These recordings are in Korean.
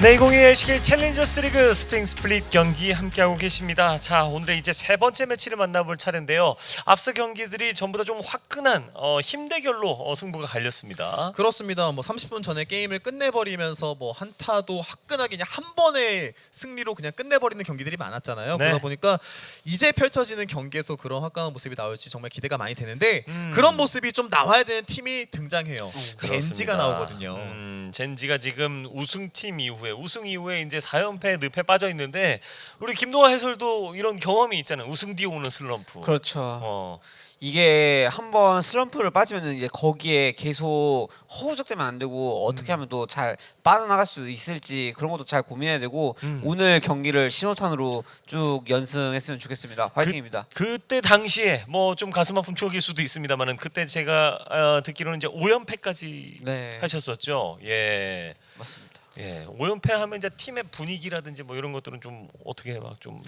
네, 2021 LCK 챌린저스 리그 스프링 스플릿 경기 함께하고 계십니다. 자, 오늘의 이제 세 번째 매치를 만나볼 차례인데요. 앞서 경기들이 전부 다 좀 화끈한 힘대결로 승부가 갈렸습니다. 그렇습니다. 뭐 30분 전에 게임을 끝내버리면서 뭐 한타도 화끈하게 그냥 한 번의 승리로 그냥 끝내버리는 경기들이 많았잖아요. 네. 그러다 보니까 이제 펼쳐지는 경기에서 그런 화끈한 모습이 나올지 정말 기대가 많이 되는데 그런 모습이 좀 나와야 되는 팀이 등장해요. 젠지가 나오거든요. 젠지가 지금 우승 이후에 이제 4연패 늪에 빠져 있는데 우리 김동화 해설도 이런 경험이 있잖아요. 우승 뒤에 오는 슬럼프. 그렇죠. 이게 한번 슬럼프를 빠지면 이제 거기에 계속 허우적대면 안 되고 어떻게 하면 또 잘 빠져나갈 수 있을지 그런 것도 잘 고민해야 되고 오늘 경기를 신호탄으로 쭉 연승했으면 좋겠습니다. 화이팅입니다. 그때 당시에 뭐 좀 가슴 아픈 추억일 수도 있습니다만은 그때 제가 듣기로는 이제 5연패까지 네. 하셨었죠. 예. 맞습니다. 예. 5연패 하면 이제 팀의 분위기라든지 뭐 이런 것들은 좀 어떻게 막 좀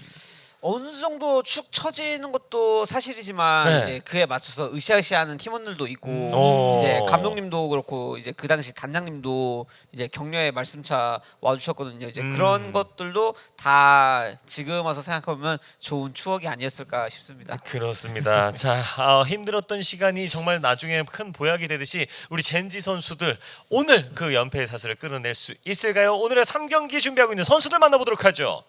어느 정도 축 처지는 것도 사실이지만 네. 이제 그에 맞춰서 으쌰으쌰하는 팀원들도 있고 이제 감독님도 그렇고 이제 그 당시 단장님도 이제 격려의 말씀차 와주셨거든요. 이제 그런 것들도 다 지금 와서 생각해보면 좋은 추억이 아니었을까 싶습니다. 그렇습니다. 자, 힘들었던 시간이 정말 나중에 큰 보약이 되듯이 우리 젠지 선수들 오늘 그 연패의 사슬을 끌어낼 수 있을까요? 오늘의 3경기 준비하고 있는 선수들 만나보도록 하죠.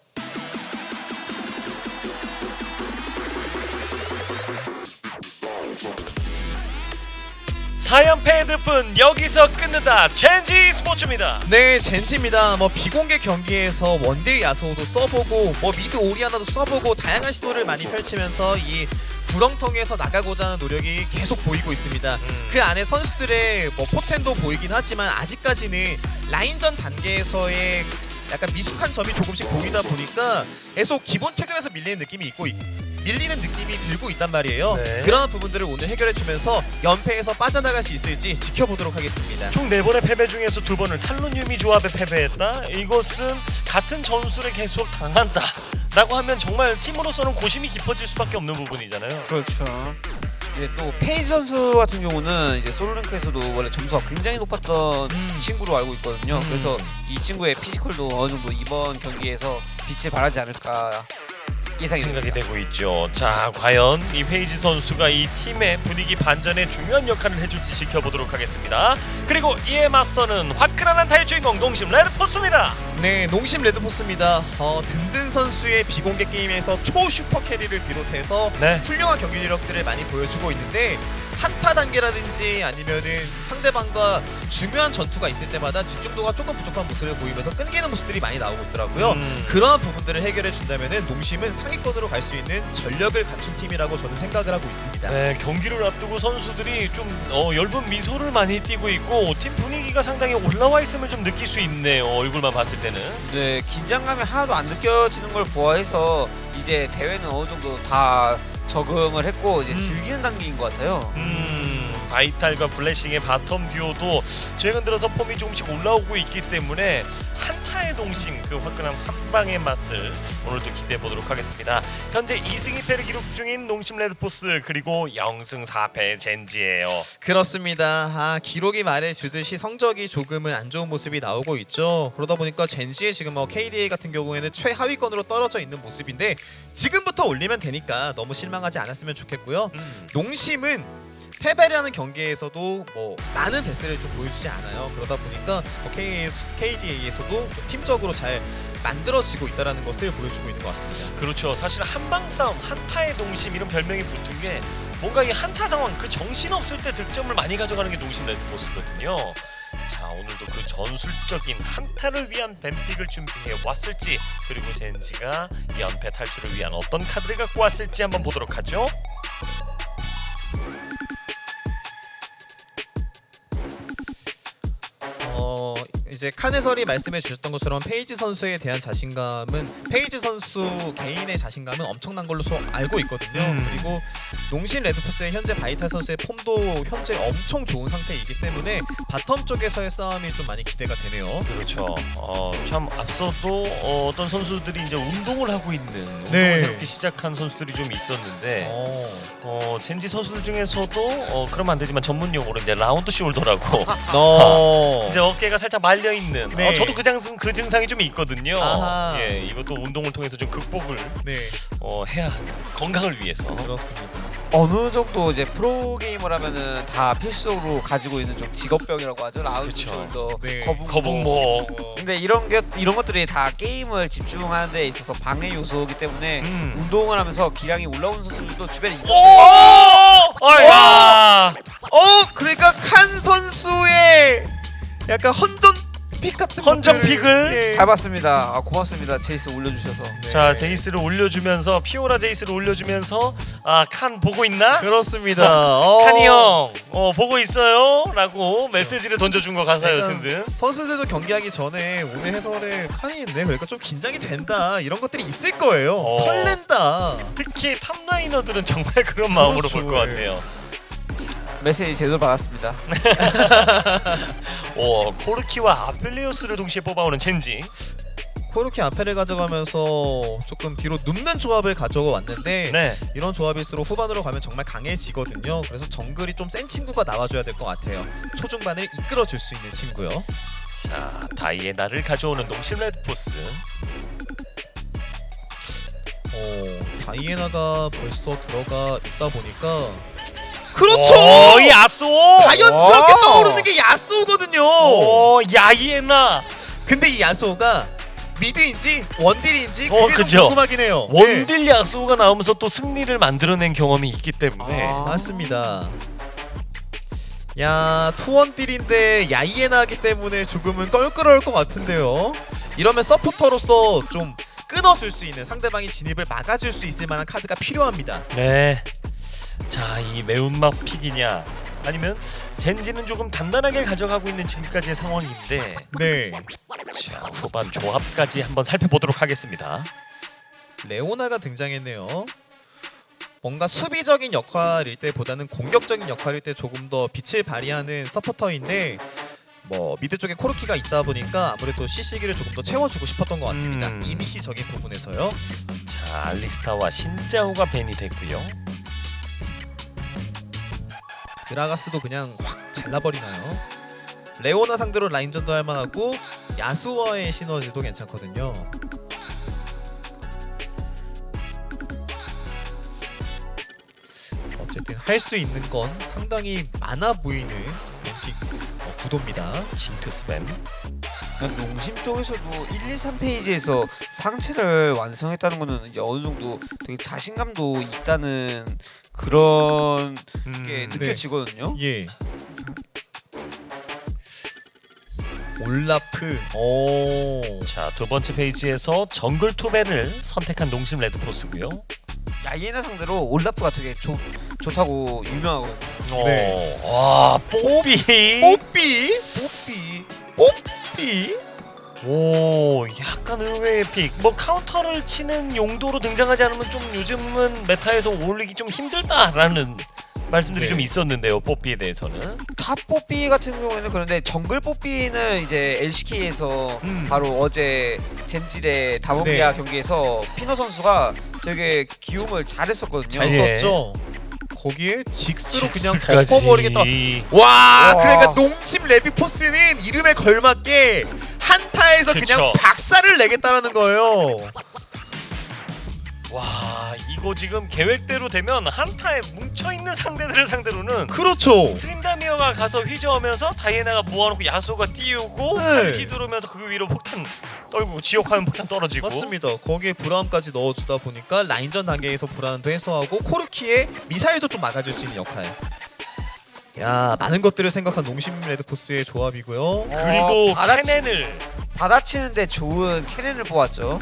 사연패의 늪은 여기서 끝는다. 젠지 스포츠입니다. 네, 젠지입니다. 뭐 비공개 경기에서 원딜 야소도 써보고 뭐 미드 오리아나도 써보고 다양한 시도를 많이 펼치면서 이 구렁텅이에서 나가고자 하는 노력이 계속 보이고 있습니다. 그 안에 선수들의 뭐 포텐도 보이긴 하지만 아직까지는 라인전 단계에서의 약간 미숙한 점이 조금씩 보이다 보니까 계속 기본 체급에서 밀리는 느낌이 들고 있단 말이에요. 네. 그런 부분들을 오늘 해결해주면서 연패에서 빠져나갈 수 있을지 지켜보도록 하겠습니다. 총 4번의 패배 중에서 2번을 탈론유미 조합에 패배했다. 이것은 같은 전술에 계속 당한다 라고 하면 정말 팀으로서는 고심이 깊어질 수밖에 없는 부분이잖아요. 그렇죠. 이제 또 페이지 선수 같은 경우는 이제 솔랭크에서도 원래 점수가 굉장히 높았던 친구로 알고 있거든요. 그래서 이 친구의 피지컬도 어느 정도 이번 경기에서 빛을 발하지 않을까 예상이 생각이 됩니다. 되고 있죠. 자, 과연 이 페이지 선수가 이 팀의 분위기 반전에 중요한 역할을 해줄지 지켜보도록 하겠습니다. 그리고 이에 맞서는 화끈한 한타의 주인공 농심 레드포스입니다. 네, 농심 레드포스입니다. 든든 선수의 비공개 게임에서 초 슈퍼 캐리를 비롯해서 네. 훌륭한 경기력들을 많이 보여주고 있는데 한타 단계라든지 아니면은 상대방과 중요한 전투가 있을 때마다 집중도가 조금 부족한 모습을 보이면서 끊기는 모습들이 많이 나오고 있더라고요. 그런 부분들을 해결해 준다면은 농심은 상위권으로 갈 수 있는 전력을 갖춘 팀이라고 저는 생각을 하고 있습니다. 네, 경기를 앞두고 선수들이 좀 엷은 미소를 많이 띠고 있고 팀 분위기가 상당히 올라와 있음을 좀 느낄 수 있네요. 얼굴만 봤을 때는. 네, 긴장감이 하나도 안 느껴지는 걸 보아해서 이제 대회는 어느 정도 다 적응을 했고 이제 즐기는 단계인 것 같아요. 바이탈과 블레싱의 바텀 듀오도 최근 들어서 폼이 조금씩 올라오고 있기 때문에 한타의 동심 그 화끈한 한방의 맛을 오늘도 기대해 보도록 하겠습니다. 현재 2승 2패를 기록 중인 농심 레드포스 그리고 0승 4패 젠지예요. 그렇습니다. 기록이 말해주듯이 성적이 조금은 안 좋은 모습이 나오고 있죠. 그러다 보니까 젠지의 지금 KDA 같은 경우에는 최하위권으로 떨어져 있는 모습인데 지금부터 올리면 되니까 너무 실망하지 않았으면 좋겠고요. 농심은 패배를 하는 경기에서도 뭐 많은 데스를 좀 보여주지 않아요. 그러다 보니까 KDA에서도 좀 팀적으로 잘 만들어지고 있다는 것을 보여주고 있는 것 같습니다. 그렇죠. 사실 한방 싸움, 한타의 동심 이런 별명이 붙은 게 뭔가 이 한타 상황 그 정신 없을 때 득점을 많이 가져가는 게 농심 레드포스거든요. 자, 오늘도 그 전술적인 한타를 위한 뱀픽을 준비해 왔을지 그리고 젠지가 연패 탈출을 위한 어떤 카드를 갖고 왔을지 한번 보도록 하죠. 이제 칸 해설이 말씀해 주셨던 것처럼 페이지 선수에 대한 자신감은 페이지 선수 개인의 자신감은 엄청난 걸로 알고 있거든요. 그리고 농심 레드포스의 현재 바이탈 선수의 폼도 현재 엄청 좋은 상태이기 때문에 바텀 쪽에서의 싸움이 좀 많이 기대가 되네요. 그렇죠. 참 앞서도 어떤 선수들이 이제 운동을 하고 있는 운동을 네. 새롭게 시작한 선수들이 좀 있었는데 젠지 선수들 중에서도 그러면 안 되지만 전문 용어로 이제 라운드 숄더라고 이제 어깨가 살짝 말려 있는. 네. 저도 그 증상이 좀 있거든요. 아하. 예, 이것도 운동을 통해서 좀 극복을 네, 해야 하는 건강을 위해서. 그렇습니다. 어느 정도 이제 프로 게이머라면은 다 필수적으로 가지고 있는 좀 직업병이라고 하죠. 라운드 그쵸. 숄더, 네. 거북목. 근데 이런 것들이 다 게임을 집중하는 데 있어서 방해 요소이기 때문에 운동을 하면서 기량이 올라오는 선수들도 주변에 있었어요. 야! 그러니까 칸 선수의 약간 헌전픽 같은 헌전픽을? 것들을, 예. 잘 봤습니다. 고맙습니다. 제이스 올려주셔서. 네. 자, 제이스를 올려주면서 피오라 제이스를 올려주면서 칸 보고 있나? 그렇습니다. 칸이 형 보고 있어요? 라고 메시지를 던져준 것 같아요. 약간 든든. 선수들도 경기하기 전에 오늘 해설에 칸이 있네, 그러니까 좀 긴장이 된다 이런 것들이 있을 거예요. 설렌다. 특히 탑라이너들은 정말 그런 마음으로 그렇죠. 볼 것 같아요. 메시지 제대로 받았습니다. 코르키와 아펠리오스를 동시에 뽑아오는 젠지. 코르키 앞에를 가져가면서 조금 뒤로 눕는 조합을 가져왔는데 네. 이런 조합일수록 후반으로 가면 정말 강해지거든요. 그래서 정글이 좀 센 친구가 나와줘야 될 것 같아요. 초중반을 이끌어줄 수 있는 친구요. 자, 다이애나를 가져오는 농심 레드포스. 다이애나가 벌써 들어가 있다 보니까 그렇죠! 야쏘! 자연스럽게 와. 떠오르는 게 야스오거든요. 야이에나. 근데 이 야스오가 미드인지 원딜인지 그게 그죠. 좀 궁금하긴 해요. 네. 원딜 야쏘가 나오면서 또 승리를 만들어낸 경험이 있기 때문에 맞습니다. 야, 투원딜인데 야이에나기 때문에 조금은 껄끄러울 것 같은데요. 이러면 서포터로서 좀 끊어줄 수 있는, 상대방이 진입을 막아줄 수 있을 만한 카드가 필요합니다. 네. 자, 이 매운맛 픽이냐 아니면 젠지는 조금 단단하게 가져가고 있는 지금까지의 상황인데, 네, 자, 후반 조합까지 한번 살펴보도록 하겠습니다. 레오나가 등장했네요. 뭔가 수비적인 역할일 때보다는 공격적인 역할일 때 조금 더 빛을 발휘하는 서포터인데 뭐 미드 쪽에 코르키가 있다 보니까 아무래도 CC기를 조금 더 채워주고 싶었던 것 같습니다. 이니시적인 부분에서요. 자, 알리스타와 신짜오가 밴이 됐고요. 그라가스도 그냥 확 잘라버리나요? 레오나 상대로 라인전도 할만하고 야수와의 시너지도 괜찮거든요. 어쨌든 할 수 있는 건 상당히 많아 보이는 램픽 구도입니다. 징크스밴. 농심 쪽에서도 1, 2, 3페이지에서 상체를 완성했다는 거는 이제 어느 정도 되게 자신감도 있다는 그런 게 느껴지거든요. 예. 올라프. 오. 자, 두 번째 페이지에서 정글 투배를 선택한 농심 레드포스고요. 야이에나 상대로 올라프가 되게 좋다고 유명하거든요. 네. 와, 뽀삐. 뽀삐? 뽀삐. 뽀삐? 오, 약간 의외의 픽. 뭐 카운터를 치는 용도로 등장하지 않으면 좀 요즘은 메타에서 올리기 좀 힘들다라는 말씀들이 네. 좀 있었는데요. 뽀삐에 대해서는. 탑 뽀삐 같은 경우에는 그런데 정글 뽀삐는 이제 LCK에서 바로 어제 젠질의 다몬기아 네. 경기에서 피너 선수가 되게 기용을 잘했었거든요. 잘 예. 썼죠. 거기에 직스로 그냥 직스까지. 덮어버리겠다. 와, 와. 그러니까 농심 레드포스는 이름에 걸맞게 한타에서 그쵸. 그냥 박살을 내겠다라는 거예요. 와, 이거 지금 계획대로 되면 한타에 뭉쳐있는 상대들을 상대로는 그렇죠. 트린다미어가 가서 휘저으면서 다이애나가 모아놓고 야소가 띄우고 네. 휘두르면서 그 위로 폭탄 떨고 지옥하면 폭탄 떨어지고. 맞습니다. 거기에 브라움까지 넣어주다 보니까 라인전 단계에서 불안도 해소하고 코르키의 미사일도 좀 막아줄 수 있는 역할. 야, 많은 것들을 생각한 농심 레드포스의 조합이고요. 그리고 받아치- 캐넨을 받아치는데 좋은 캐넨을 뽑았죠.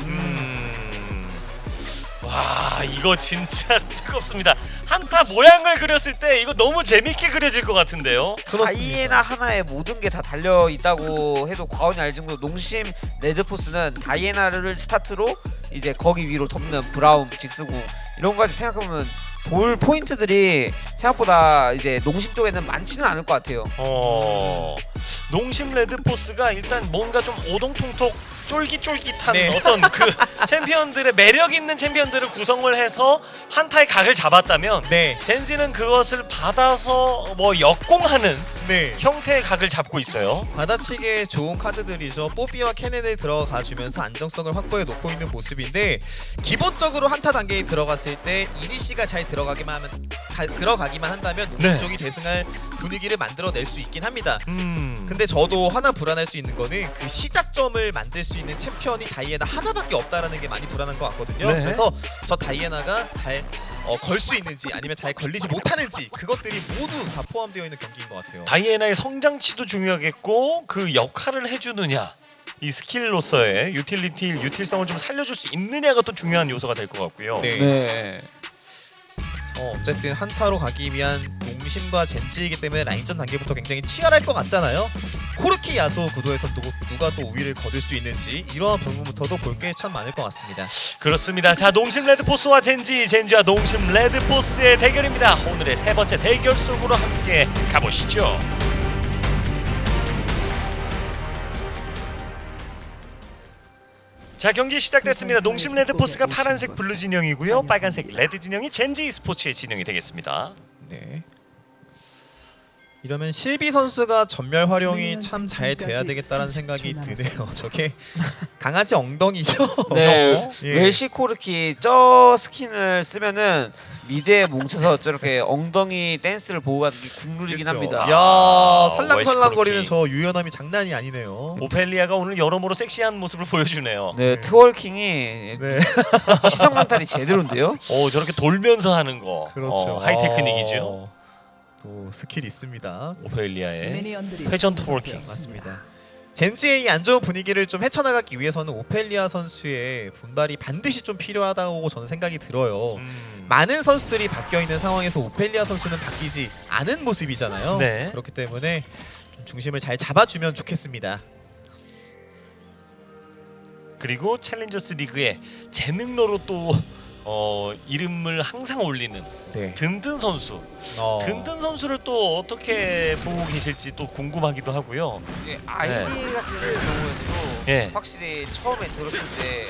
와, 이거 진짜 뜨겁습니다. 한타 모양을 그렸을 때 이거 너무 재밌게 그려질 것 같은데요. 다이애나 하나에 모든 게 다 달려 있다고 해도 과언이 아닐 정도로 농심 레드포스는 다이애나를 스타트로 이제 거기 위로 덮는 브라움, 직스공 이런 거까지 생각해보면 돌 포인트들이 생각보다 이제 농심 쪽에는 많지는 않을 것 같아요. 농심 레드포스가 일단 뭔가 좀 오동통통 쫄깃쫄깃한 네. 어떤 그 챔피언들의 매력 있는 챔피언들을 구성을 해서 한타의 각을 잡았다면 네. 젠지는 그것을 받아서 뭐 역공하는 네. 형태의 각을 잡고 있어요. 받아치기에 좋은 카드들이죠. 뽀비와 캐넨을 들어가 주면서 안정성을 확보해 놓고 있는 모습인데 기본적으로 한타 단계에 들어갔을 때 이니시가 잘 들어가기만 한다면 농심 네. 쪽이 대승할 분위기를 만들어낼 수 있긴 합니다. 근데 근데 저도 하나 불안할 수 있는 거는 그 시작점을 만들 수 있는 챔피언이 다이애나 하나밖에 없다라는 게 많이 불안한 것 같거든요. 네. 그래서 저 다이애나가 잘 걸 수 있는지 아니면 잘 걸리지 못하는지 그것들이 모두 다 포함되어 있는 경기인 것 같아요. 다이애나의 성장치도 중요하겠고 그 역할을 해주느냐 이 스킬로서의 유틸성을 좀 살려줄 수 있느냐가 또 중요한 요소가 될 것 같고요. 네. 네. 어쨌든 한타로 가기 위한 농심과 젠지이기 때문에 라인전 단계부터 굉장히 치열할 것 같잖아요. 코르키 야소 구도에서 누가 또 우위를 거둘 수 있는지 이러한 부분부터도 볼 게 참 많을 것 같습니다. 그렇습니다. 자, 농심 레드포스와 젠지와 농심 레드포스의 대결입니다. 오늘의 세 번째 대결 속으로 함께 가보시죠. 자, 경기 시작됐습니다. 농심 레드포스가 파란색 블루 진영이고요. 빨간색 레드 진영이 젠지 스포츠의 진영이 되겠습니다. 네. 이러면 실비 선수가 전멸 활용이 참 잘 돼야 되겠다라는 생각이 드네요. 저게 강아지 엉덩이죠? 네. 예. 웰시 코르키 저 스킨을 쓰면은 미드에 뭉쳐서 저렇게 엉덩이 댄스를 보고 가는 게 국룰이긴 그쵸. 합니다. 야 살랑살랑거리는 웰시 저 유연함이 장난이 아니네요. 오펠리아가 오늘 여러모로 섹시한 모습을 보여주네요. 네, 트월킹이 네. 시선 강탈이 제대로인데요. 오, 저렇게 돌면서 하는 거. 그렇죠. 하이 테크닉이죠. 또 스킬 있습니다. 오펠리아의 회전 트월킹. 맞습니다. 젠지의 이 안 좋은 분위기를 좀 헤쳐나가기 위해서는 오펠리아 선수의 분발이 반드시 좀 필요하다고 저는 생각이 들어요. 많은 선수들이 바뀌어 있는 상황에서 오펠리아 선수는 바뀌지 않은 모습이잖아요. 네. 그렇기 때문에 좀 중심을 잘 잡아주면 좋겠습니다. 그리고 챌린저스 리그의 재능러로 또 이름을 항상 올리는 네. 든든 선수. 어. 든든 선수를 또 어떻게 보고 계실지 또 궁금하기도 하고요. 이게 아이디 같은 경우에서도 예. 확실히 처음에 들었을 때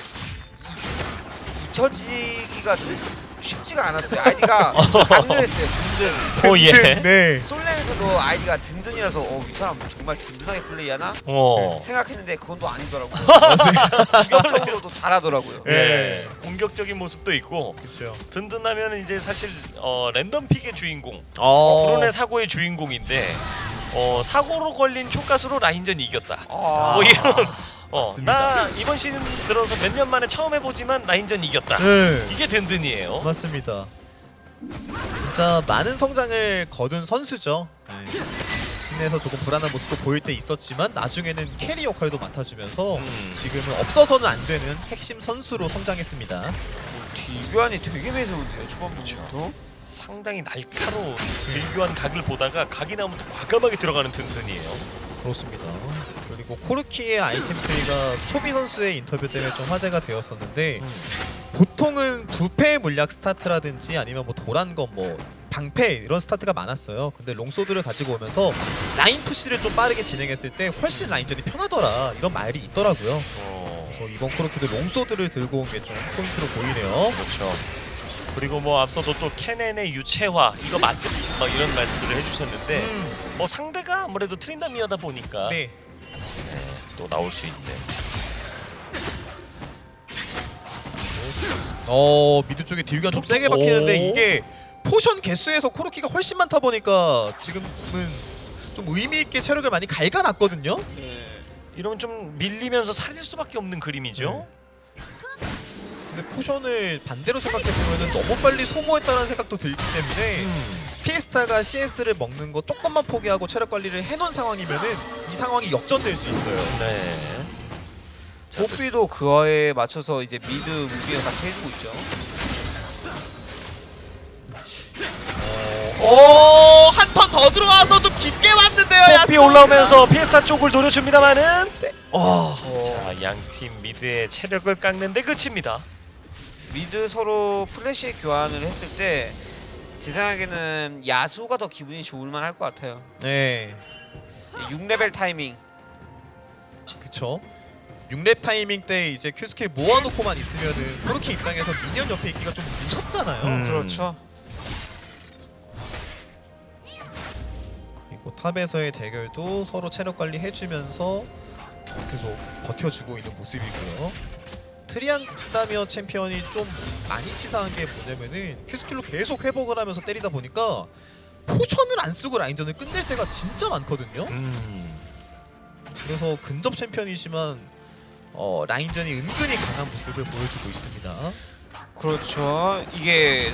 잊혀지기가 좀 쉽지가 않았어요. 아이디가 강렬했어요. 든든. 오, 예. 네. 솔랭에서도 아이디가 든든이라서 이 사람 정말 든든하게 플레이하나 생각했는데 그건 또 아니더라고요. 공격적으로도 잘하더라고요. 예. 공격적인 모습도 있고 그렇죠. 든든하면 이제 사실 랜덤 픽의 주인공, 어. 브론의 사고의 주인공인데 사고로 걸린 효과수로 라인전 이겼다. 아. 뭐 이런 맞습니다. 나 이번 시즌 들어서 몇 년 만에 처음 해보지만 라인전 이겼다. 네. 이게 든든이에요. 맞습니다. 진짜 많은 성장을 거둔 선수죠. 네. 팀내에서 조금 불안한 모습도 보일 때 있었지만 나중에는 캐리 역할도 맡아주면서 지금은 없어서는 안 되는 핵심 선수로 성장했습니다. 뒷교환이 되게 매서운데요. 초반부터. 상당히 날카로운 길교한 각을 보다가 각이 나오면 또 과감하게 들어가는 든든이에요. 그렇습니다. 그리고 코르키의 아이템 트리가 초비 선수의 인터뷰 때문에 좀 화제가 되었었는데 보통은 부패 물약 스타트라든지 아니면 뭐 도란검 뭐 방패 이런 스타트가 많았어요. 근데 롱소드를 가지고 오면서 라인 푸시를 좀 빠르게 진행했을 때 훨씬 라인전이 편하더라 이런 말이 있더라고요. 그래서 이번 코르키도 롱소드를 들고 온 게 좀 포인트로 보이네요. 그렇죠. 그리고 뭐 앞서도 또 캐넨의 유체화 이거 맞지? 막 이런 말씀들을 해주셨는데 뭐 상대가 아무래도 트린다미어다 보니까 네. 또 나올 수 있네. 미드 쪽에 딜견 좀 세게 박히는데 오. 이게 포션 개수에서 코르키가 훨씬 많다 보니까 지금은 좀 의미 있게 체력을 많이 갉아놨거든요. 이러면 좀 밀리면서 살릴 수밖에 없는 그림이죠. 근데 포션을 반대로 생각해보면 너무 빨리 소모했다는 생각도 들기 때문에 피에스타가 CS를 먹는 거 조금만 포기하고 체력 관리를 해놓은 상황이면은 이 상황이 역전될 수 있어요. 네. 뽀삐도 그거에 맞춰서 이제 미드 무빙을 같이 해주고 있죠. 한 턴 더 들어와서 좀 깊게 왔는데요. 뽀삐 올라오면서 피에스타 쪽을 노려줍니다만은 어. 자, 양팀 미드의 체력을 깎는데 그칩니다. 미드 서로 플래시 교환을 했을 때 제 생각에는 야수가 더 기분이 좋을만 할 것 같아요. 네, 6레벨 타이밍. 그쵸. 6렙 타이밍 때 이제 Q 스킬 모아놓고만 있으면은 코르키 입장에서 미니언 옆에 있기가 좀 무섭잖아요. 그렇죠. 그리고 탑에서의 대결도 서로 체력 관리 해주면서 계속 버텨주고 있는 모습이고요. 트리안다미어 챔피언이 좀 많이 치사한 게 뭐냐면은 Q스킬로 계속 회복을 하면서 때리다 보니까 포션을 안 쓰고 라인전을 끝낼 때가 진짜 많거든요. 그래서 근접 챔피언이지만 라인전이 은근히 강한 모습을 보여주고 있습니다. 그렇죠. 이게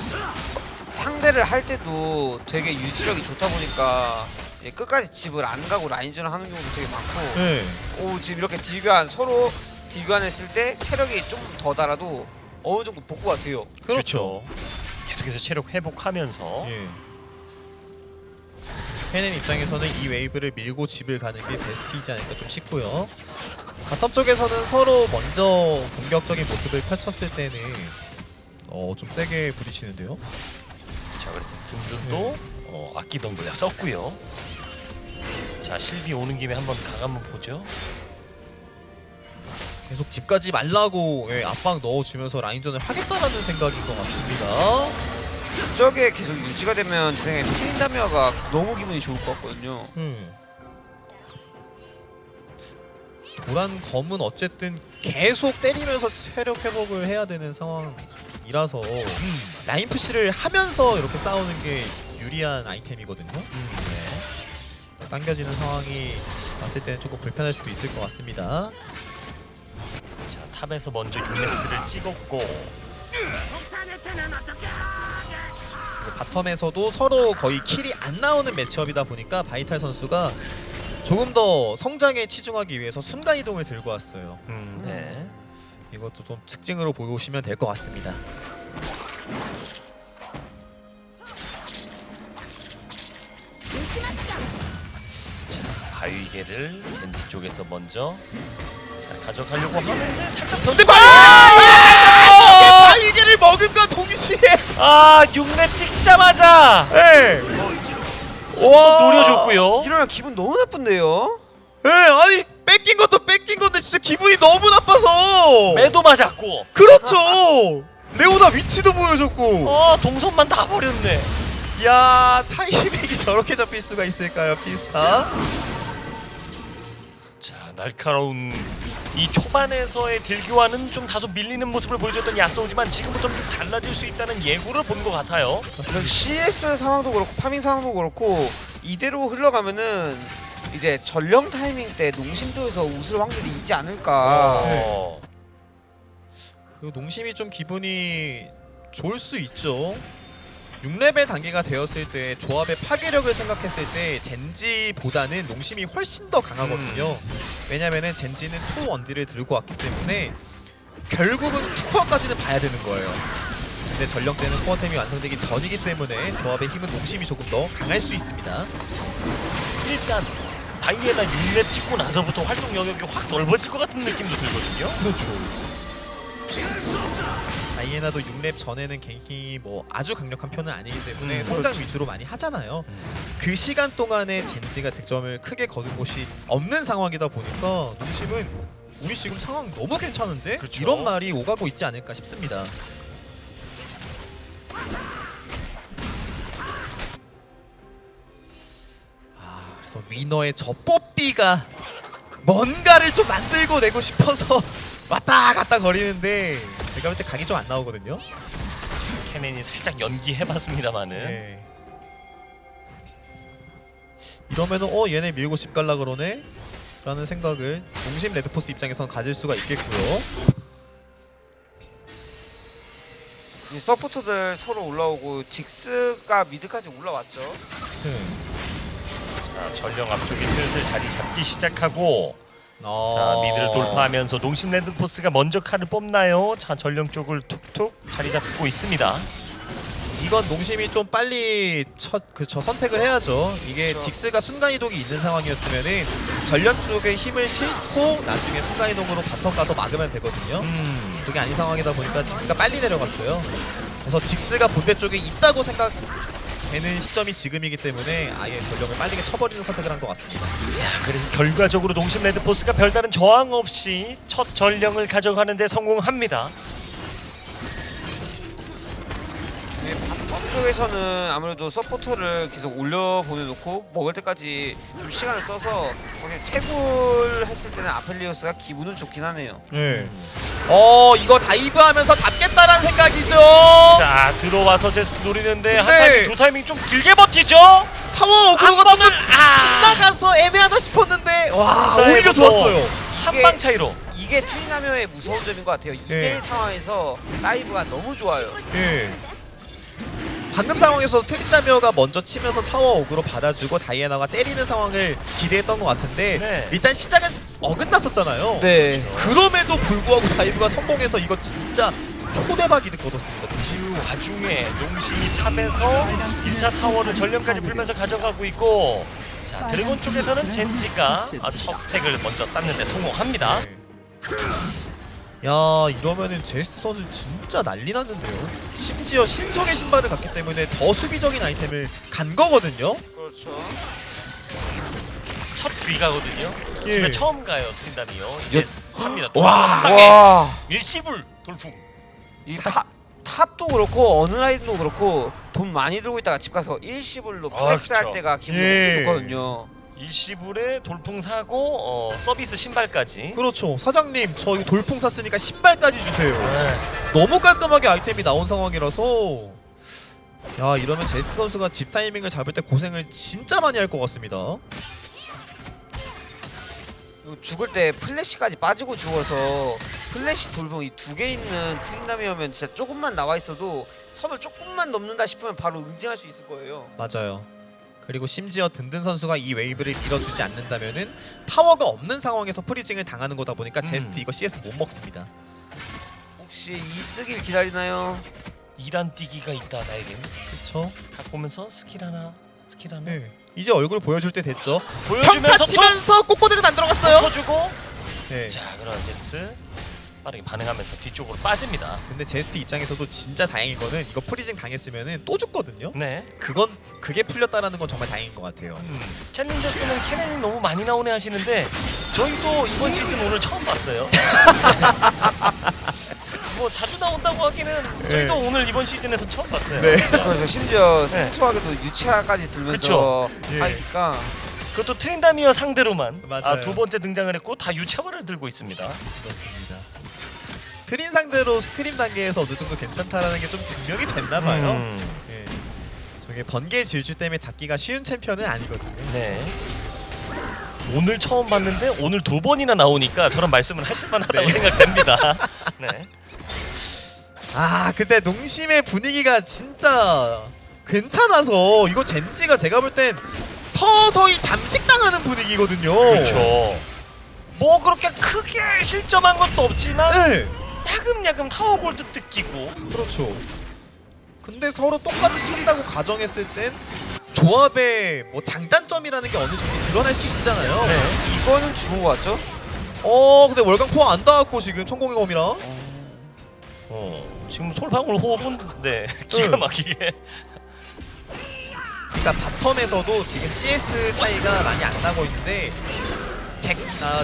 상대를 할 때도 되게 유지력이 좋다 보니까 이제 끝까지 집을 안 가고 라인전을 하는 경우도 되게 많고. 네. 오, 지금 이렇게 딜교환 서로 딜교환했을 때 체력이 좀 더 달아도 어느 정도 복구가 돼요. 그렇죠. 계속해서 체력 회복하면서 예. 팬의 입장에서는 이 웨이브를 밀고 집을 가는 게 베스트이지 않을까 좀 싶고요. 바텀 쪽에서는 서로 먼저 공격적인 모습을 펼쳤을 때는 좀 세게 부딪히는데요. 자, 그래서 든든도 아끼던 거 썼고요. 자, 실비 오는 김에 한번 각 한번 보죠. 계속 집 가지 말라고 압박 넣어주면서 라인전을 하겠다라는 생각인 것 같습니다. 저게 계속 유지가 되면 제 생각에 트린다미어가 너무 기분이 좋을 것 같거든요. 도란 검은 어쨌든 계속 때리면서 체력 회복을 해야 되는 상황이라서 라인 푸시를 하면서 이렇게 싸우는 게 유리한 아이템이거든요. 당겨지는 상황이 봤을 때는 조금 불편할 수도 있을 것 같습니다. 자, 탑에서 먼저 6렙들을 찍었고 바텀에서도 서로 거의 킬이 안 나오는 매치업이다 보니까 바이탈 선수가 조금 더 성장에 치중하기 위해서 순간이동을 들고 왔어요. 네. 이것도 좀 특징으로 보시면 될 것 같습니다. 자, 바위개를 젠지 쪽에서 먼저 가져가려고 하는데 살짝 근데 변수. 바위개를 먹은과 동시에 6렙 찍자마자 예. 와 노려줬고요. 이러면 기분 너무 나쁜데요? 예, 아니 뺏긴 것도 뺏긴 건데 진짜 기분이 너무 나빠서. 매도 맞았고 그렇죠. 레오나 위치도 보여줬고. 동선만 다 버렸네. 야 타이밍이 저렇게 잡힐 수가 있을까요, 피스타? 자, 날카로운 이 초반에서의 딜교환은 좀 다소 밀리는 모습을 보여줬던 야스오지만 지금부터는 좀 달라질 수 있다는 예고를 본 것 같아요. CS 상황도 그렇고 파밍 상황도 그렇고 이대로 흘러가면은 이제 전령 타이밍 때 농심도에서 웃을 확률이 있지 않을까. 그리고 농심이 좀 기분이 좋을 수 있죠. 6레벨 단계가 되었을 때 조합의 파괴력을 생각했을 때 젠지보다는 농심이 훨씬 더 강하거든요. 왜냐면은 젠지는 2원딜을 들고 왔기 때문에 결국은 투어까지는 봐야 되는 거예요. 근데 전령 때는 코어템이 완성되기 전이기 때문에 조합의 힘은 농심이 조금 더 강할 수 있습니다. 일단 바이에나 6렙 찍고 나서부터 활동 영역이 확 넓어질 것 같은 느낌도 들거든요. 그렇죠. 다이애나도 6렙 전에는 갱킹이 뭐 아주 강력한 편은 아니기 때문에 성장 그렇지. 위주로 많이 하잖아요. 그 시간 동안에 젠지가 득점을 크게 거둔 곳이 없는 상황이다 보니까 농심은 우리 지금 상황 너무 괜찮은데? 그렇죠. 이런 말이 오가고 있지 않을까 싶습니다. 그래서 위너의 저 뽀삐가 뭔가를 좀 만들고 내고 싶어서 왔다 갔다 거리는데 제가 볼 때 각이 좀 안 나오거든요. 케넨이 살짝 연기해봤습니다만은 네. 이러면은 얘네 밀고 집 갈라 그러네? 라는 생각을 농심 레드포스 입장에선 가질 수가 있겠고요. 이 서포터들 서로 올라오고 직스가 미드까지 올라왔죠. 자, 전령 앞쪽에 슬슬 자리 잡기 시작하고 자, 자 미드를 돌파하면서 농심 레드포스가 먼저 칼을 뽑나요? 자, 전령 쪽을 툭툭 자리 잡고 있습니다. 이건 농심이 좀 빨리 선택을 해야죠. 이게 그렇죠. 직스가 순간이동이 있는 상황이었으면은 전령 쪽에 힘을 싣고 나중에 순간이동으로 바텀 가서 막으면 되거든요. 그게 아닌 상황이다 보니까 직스가 빨리 내려갔어요. 그래서 직스가 본대 쪽에 있다고 생각하고 되는 시점이 지금이기 때문에 아예 전력을 빠르게 쳐버리는 선택을 한 것 같습니다. 자, 그래서 결과적으로 농심 레드포스가 별다른 저항 없이 첫 전령을 가져가는데 성공합니다. 네, 바텀 쪽에서는 아무래도 서포터를 계속 올려 보내놓고 먹을 때까지 좀 시간을 써서 그냥 채굴 했을 때는 아펠리오스가 기분은 좋긴 하네요. 네. 이거 다이브하면서 잡겠다라는 생각이죠. 자, 들어와서 제스 노리는데 한 네. 타이밍 두 타이밍 좀 길게 버티죠. 타워 어그로가 한 좀 번을 빗나가서 애매하다 싶었는데 와 자, 오히려 이거 좋았어요. 한 방 차이로. 이게 트리나미오의 무서운 점인 것 같아요. 2대1 상황에서 다이브가 너무 좋아요. 예. 방금 상황에서 트린다미어가 먼저 치면서 타워 어그로 받아주고 다이애나가 때리는 상황을 기대했던 것 같은데 네. 일단 시작은 어긋났었잖아요. 네. 그럼에도 불구하고 다이브가 성공해서 이거 진짜 초대박 이득 거뒀습니다. 그 와중에 농심이 탑에서 1차 타워를 전령까지 풀면서 가져가고 있고, 자, 드래곤 쪽에서는 젠지가 첫 스택을 먼저 쌓는데 성공합니다. 야 이러면은 제이스 선수 진짜 난리 났는데요. 심지어 신속의 신발을 갖기 때문에 더 수비적인 아이템을 간 거거든요. 그렇죠. 첫 귀가거든요. 예. 집에 처음 가요, 스린다미요. 이제 삽니다. 와. 와. 일시불 돌풍. 이 탑도 그렇고 어느 라인도 그렇고 돈 많이 들고 있다가 집 가서 일시불로 플렉스 할 그쵸. 때가 기분이 예. 엄청 좋거든요. 일시불에 돌풍 사고 서비스 신발까지. 그렇죠. 사장님 저 이거 돌풍 샀으니까 신발까지 주세요. 네. 너무 깔끔하게 아이템이 나온 상황이라서 야 이러면 제스 선수가 집 타이밍을 잡을 때 고생을 진짜 많이 할 것 같습니다. 그리고 죽을 때 플래시까지 빠지고 죽어서 플래시 돌풍 이 두 개 있는 트린다미오면 진짜 조금만 나와 있어도 선을 조금만 넘는다 싶으면 바로 응징할 수 있을 거예요. 맞아요. 그리고 심지어 든든 선수가 이 웨이브를 밀어주지 않는다면은 타워가 없는 상황에서 프리징을 당하는 거다 보니까 제스트 이거 CS 못 먹습니다. 혹시 이 쓰길 기다리나요? 2단 뛰기가 있다 나에겐. 그렇죠. 갖고 오면서 스킬 하나. 네. 이제 얼굴 보여줄 때 됐죠. 보여주면서 평타 치면서 꼬꼬댁은 안 들어갔어요. 터주고. 네. 자, 그럼 제스 빠르게 반응하면서 뒤쪽으로 빠집니다. 근데 제스트 입장에서도 진짜 다행인 거는 이거 프리징 당했으면은 또 죽거든요. 네. 그게 풀렸다라는 건 정말 다행인 것 같아요. 챌린저스는 캐넨이 너무 많이 나오네 하시는데 저희도 이번 시즌 오늘 처음 봤어요. 뭐 자주 나온다고 하기는 저희도 네. 오늘 이번 시즌에서 처음 봤어요. 네. 그래서 심지어 네. 생소하게도 유치아까지 들면서 예. 하니까 그것도 트린다미어 상대로만 맞아요. 두 번째 등장을 했고 다 유채화를 들고 있습니다. 그렇습니다. 트린 상대로 스크림 단계에서 어느 정도 괜찮다라는 게 좀 증명이 됐나 봐요. 예. 저게 번개 질주 때문에 잡기가 쉬운 챔피언은 아니거든요. 네. 오늘 처음 봤는데 오늘 두 번이나 나오니까 저런 말씀을 하실 만하다고 네. 생각됩니다. 네. 아 근데 농심의 분위기가 진짜 괜찮아서 이거 젠지가 제가 볼 땐 서서히 잠식당하는 분위기거든요. 그렇죠. 뭐 그렇게 크게 실점한 것도 없지만 네. 야금야금 타워 골드 뜯기고. 그렇죠. 근데 서로 똑같이 한다고 가정했을 땐 조합의 뭐 장단점이라는 게 어느 정도 드러날 수 있잖아요. 네. 이거는 죽은 거 같죠? 근데 월강 포화 안 닿았고 지금 천공의 검이랑 지금 솔방울 호흡은 네 기가 막히게. 그러니까 바텀에서도 지금 CS 차이가 많이 안 나고 있는데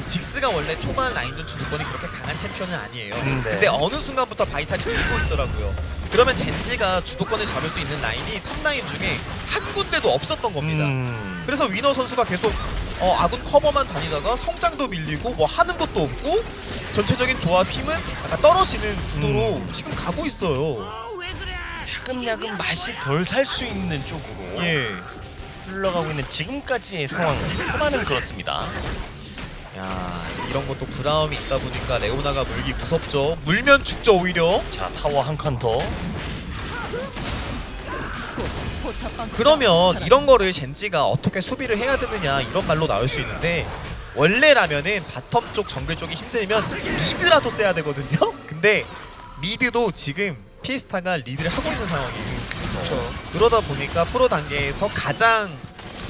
직스가 원래 초반 라인전 주도권이 그렇게 강한 챔피언은 아니에요. 네. 근데 어느 순간부터 바이탈이 밀고 있더라고요. 그러면 젠지가 주도권을 잡을 수 있는 라인이 3라인 중에 한 군데도 없었던 겁니다. 그래서 위너 선수가 계속 아군 커버만 다니다가 성장도 밀리고 뭐 하는 것도 없고 전체적인 조합 힘은 약간 떨어지는 구도로 지금 가고 있어요. 야금야금 맛이 덜 살 수 있는 쪽으로 예. 흘러가고 있는 지금까지의 상황은 초반은 그렇습니다. 야 이런 것도 브라움이 있다 보니까 레오나가 물기 무섭죠. 물면 죽죠 오히려. 자, 타워 한 칸 더. 그러면 이런 거를 젠지가 어떻게 수비를 해야 되느냐 이런 말로 나올 수 있는데 원래라면은 바텀 쪽 정글 쪽이 힘들면 미드라도 써야 되거든요. 근데 미드도 지금 피에스타가 리드를 하고 있는 상황이에요. 그렇죠. 그러다 보니까 프로 단계에서 가장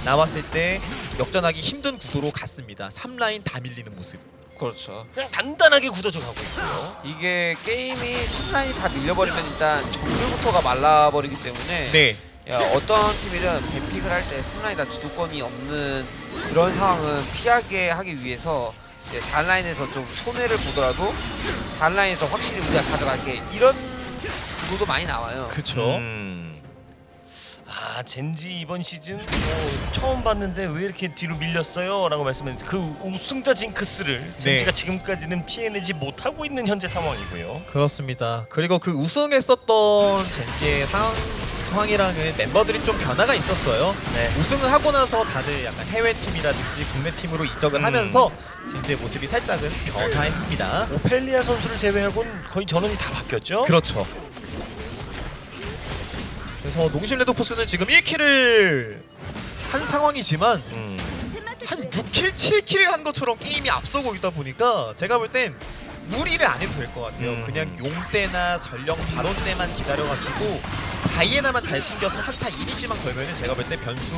나왔을 때 역전하기 힘든 구도로 갔습니다. 3라인 다 밀리는 모습. 그렇죠. 그냥 단단하게 굳어져 가고 있고요. 이게 게임이 3라인이 다 밀려버리면 일단 정글부터가 말라버리기 때문에 네. 어떤 팀이든 뱀픽을 할 때 3라인이다 주도권이 없는 그런 상황은 피하게 하기 위해서 이제 다른 라인에서 좀 손해를 보더라도 다른 라인에서 확실히 우리가 가져갈게 이런 구도도 많이 나와요. 그쵸. 아 젠지 이번 시즌 처음 봤는데 왜 이렇게 뒤로 밀렸어요? 라고 말씀했는데 그 우승자 징크스를 젠지가 지금까지는 피해내지 못하고 있는 현재 상황이고요. 그렇습니다. 그리고 그 우승했었던 젠지의 상황이랑은 멤버들이 좀 변화가 있었어요. 네. 우승을 하고 나서 다들 약간 해외 팀이라든지 국내 팀으로 이적을 하면서 젠지의 모습이 살짝은 변화했습니다. 오펠리아 선수를 제외하고는 거의 전원이 다 바뀌었죠? 그렇죠. 그래서 농심 레드포스는 지금 1킬을 한 상황이지만 한 6킬, 7킬을 한 것처럼 게임이 앞서고 있다 보니까 제가 볼 땐 무리를 안 해도 될 것 같아요. 그냥 용 때나 전령 바론 때만 기다려가지고 다이애나만 잘 숨겨서 한타 이니시만 걸면은 제가 볼 때 변수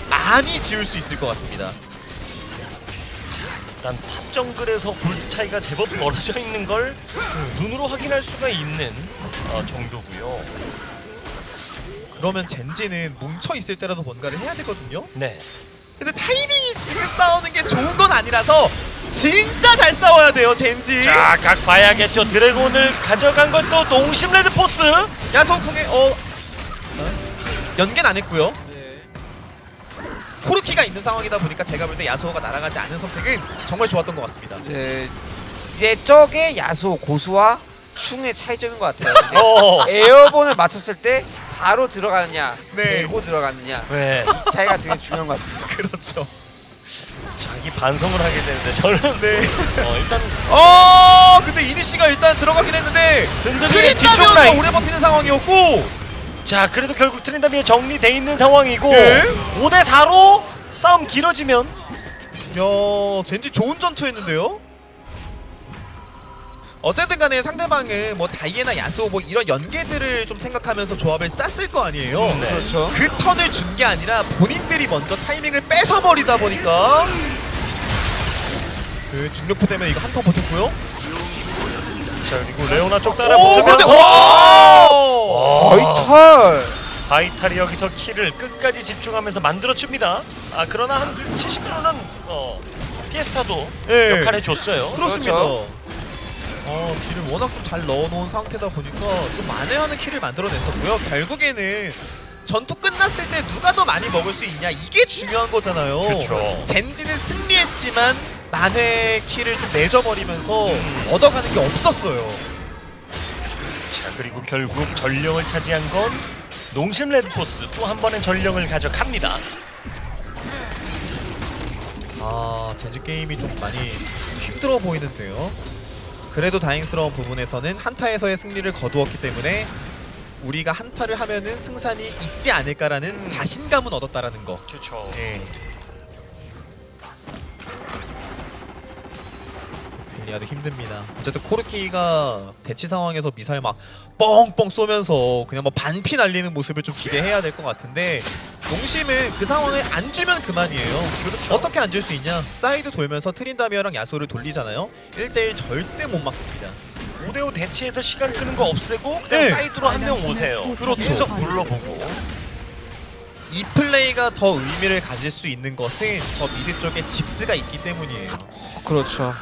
많이 지울 수 있을 것 같습니다. 일단 탑 정글에서 골드 차이가 제법 벌어져 있는 걸 눈으로 확인할 수가 있는 정도고요. 그러면 젠지는 뭉쳐 있을 때라도 뭔가를 해야 되거든요. 네. 근데 타이밍이 지금 싸우는 게 좋은 건 아니라서 진짜 잘 싸워야 돼요, 젠지. 자, 각 봐야겠죠. 드래곤을 가져간 것도 농심 레드포스. 야소 궁에 연계는 안 했고요. 코르키가 있는 상황이다 보니까 제가 볼 때 야소가 날아가지 않은 선택은 정말 좋았던 것 같습니다. 이제 저게 야수 고수와 충의 차이점인 것 같아요. 이제 어. 에어본을 맞췄을 때 바로 들어가느냐, 네. 재고 들어가느냐 네. 이 차이가 되게 중요한 것 같습니다. 그렇죠. 자기 반성을 하게 되는데 저는 네. 일단 근데 이니시가 일단 들어가긴 했는데 든든히 뒤쪽 트린다면서 라인. 오래 버티는 상황이었고 자, 그래도 결국 트린다미에 정리돼 있는 상황이고 네. 5대 4로 싸움 길어지면 야, 젠지 좋은 전투했는데요. 어쨌든 간에 상대방은 뭐 다이애나 야수호 뭐 이런 연계들을 좀 생각하면서 조합을 짰을 거 아니에요. 네. 그렇죠. 그 턴을 준 게 아니라 본인들이 먼저 타이밍을 뺏어버리다 보니까 그 중력포 때문에 이거 한 턴 버텼고요. 자, 그리고 레오나 쪽 따라 오, 근데 붙으면서 바이탈. 바이탈이 여기서 킬을 끝까지 집중하면서 만들어줍니다. 그러나 한 70%는 피에스타도 예. 역할을 해줬어요. 그렇습니다. 그렇죠. 딜을 워낙 좀 잘 넣어놓은 상태다 보니까 좀 만회하는 킬을 만들어냈었고요. 결국에는 전투 끝났을 때 누가 더 많이 먹을 수 있냐 이게 중요한 거잖아요. 그렇죠. 젠지는 승리했지만 만회 킬을 좀 내줘버리면서 얻어가는 게 없었어요. 자, 그리고 결국 전령을 차지한 건 농심 레드포스. 또 한 번의 전령을 가져갑니다. 젠지 게임이 좀 많이 힘들어 보이는데요. 그래도 다행스러운 부분에서는 한타에서의 승리를 거두었기 때문에 우리가 한타를 하면은 승산이 있지 않을까라는 자신감은 얻었다라는 거. 그렇죠. 예. 벨리아도 힘듭니다. 어쨌든 코르키가 대치 상황에서 미사일 막 뻥뻥 쏘면서 그냥 뭐 반피 날리는 모습을 좀 기대해야 될 것 같은데 농심은 그 상황을 안 주면 그만이에요. 그렇죠. 어떻게 안 줄 수 있냐? 사이드 돌면서 트린다미어랑 야소를 돌리잖아요. 1대1 절대 못 막습니다. 5대5 대치해서 시간 끄는 거 없애고 그냥 네. 사이드로 한 명 오세요. 그렇죠. 계속 불러보고. 이 플레이가 더 의미를 가질 수 있는 것은 저 미드 쪽에 직스가 있기 때문이에요. 그렇죠.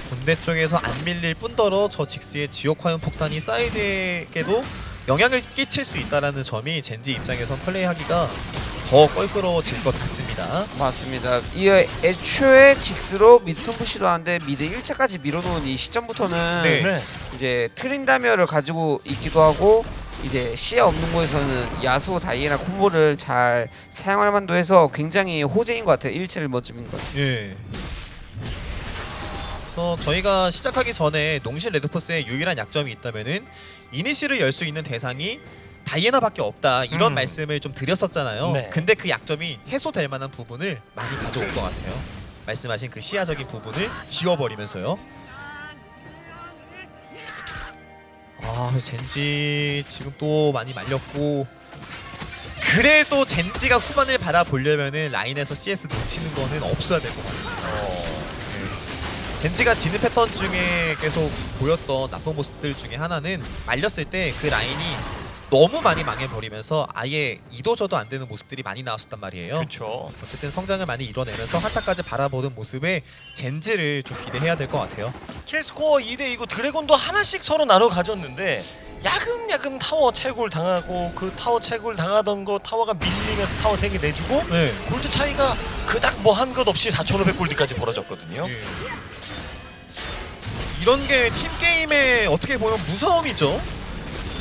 군대 쪽에서 안 밀릴 뿐더러 저 직스의 지옥화염 폭탄이 사이드에게도 영향을 끼칠 수 있다는 점이 젠지 입장에선 플레이하기가 더 껄끄러워질 것 같습니다. 맞습니다. 이 애초에 직스로 미드 승부 시도하는데 미드 1차까지 밀어놓은 이 시점부터는 네. 네. 이제 트린다미어를 가지고 있기도 하고 이제 시야 없는 곳에서는 야수 다이애나 콤보를 잘 사용할 만도 해서 굉장히 호재인 것 같아요. 1차를 멋짐인 것 같아요. 예. 그래서 저희가 시작하기 전에 농심 레드포스의 유일한 약점이 있다면은 이니시를 열 수 있는 대상이 다이애나밖에 없다 이런 말씀을 좀 드렸었잖아요. 네. 근데 그 약점이 해소될 만한 부분을 많이 가져올 것 같아요. 말씀하신 그 시야적인 부분을 지워버리면서요. 젠지 지금 또 많이 말렸고 그래도 젠지가 후반을 바라보려면은 라인에서 CS 놓치는 거는 없어야 될 것 같습니다. 젠지가 지는 패턴 중에 계속 보였던 나쁜 모습들 중에 하나는 말렸을 때 그 라인이 너무 많이 망해버리면서 아예 이도저도 안 되는 모습들이 많이 나왔었단 말이에요. 그렇죠. 어쨌든 성장을 많이 이뤄내면서 한타까지 바라보는 모습에 젠지를 좀 기대해야 될 것 같아요. 킬스코어 2대2고 드래곤도 하나씩 서로 나눠 가졌는데 야금야금 타워 채굴 당하고 그 타워 채굴 당하던 거 타워가 밀리면서 타워 3개 내주고 네. 골드 차이가 그닥 뭐 한 것 없이 4,500골드까지 벌어졌거든요. 예. 이런 게 팀 게임의 어떻게 보면 무서움이죠.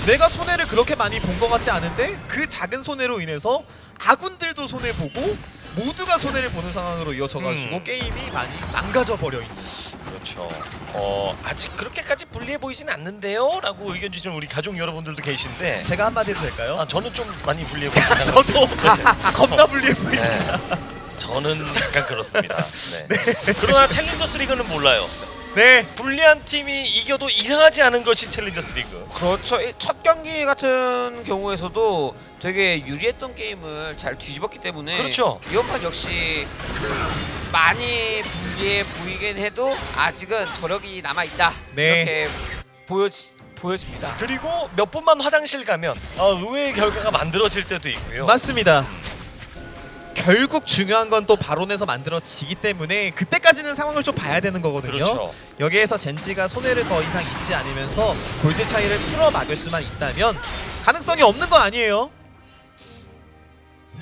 내가 손해를 그렇게 많이 본 것 같지 않은데 그 작은 손해로 인해서 아군들도 손해 보고 모두가 손해를 보는 상황으로 이어져가지고 게임이 많이 망가져 버려 있는. 그렇죠. 아직 그렇게까지 불리해 보이진 않는데요? 라고 의견 주시는 우리 가족 여러분들도 계신데 제가 한마디 해도 될까요? 저는 좀 많이 불리해 보입니다. 저도 겁나 불리해 보입니다. 네. 저는 약간 그렇습니다. 네. 그러나 챌린저스 리그는 몰라요. 네. 불리한 팀이 이겨도 이상하지 않은 것이 챌린저스 리그. 그렇죠. 첫 경기 같은 경우에서도 되게 유리했던 게임을 잘 뒤집었기 때문에 그렇죠. 이번 판 역시 많이 불리해 보이긴 해도 아직은 저력이 남아 있다. 네. 이렇게 보여집니다. 그리고 몇 분만 화장실 가면 의외의 결과가 만들어질 때도 있고요. 맞습니다. 결국 중요한 건 또 바론에서 만들어지기 때문에 그때까지는 상황을 좀 봐야 되는 거거든요. 그렇죠. 여기에서 젠지가 손해를 더 이상 입지 않으면서 골드 차이를 틀어 막을 수만 있다면 가능성이 없는 건 아니에요.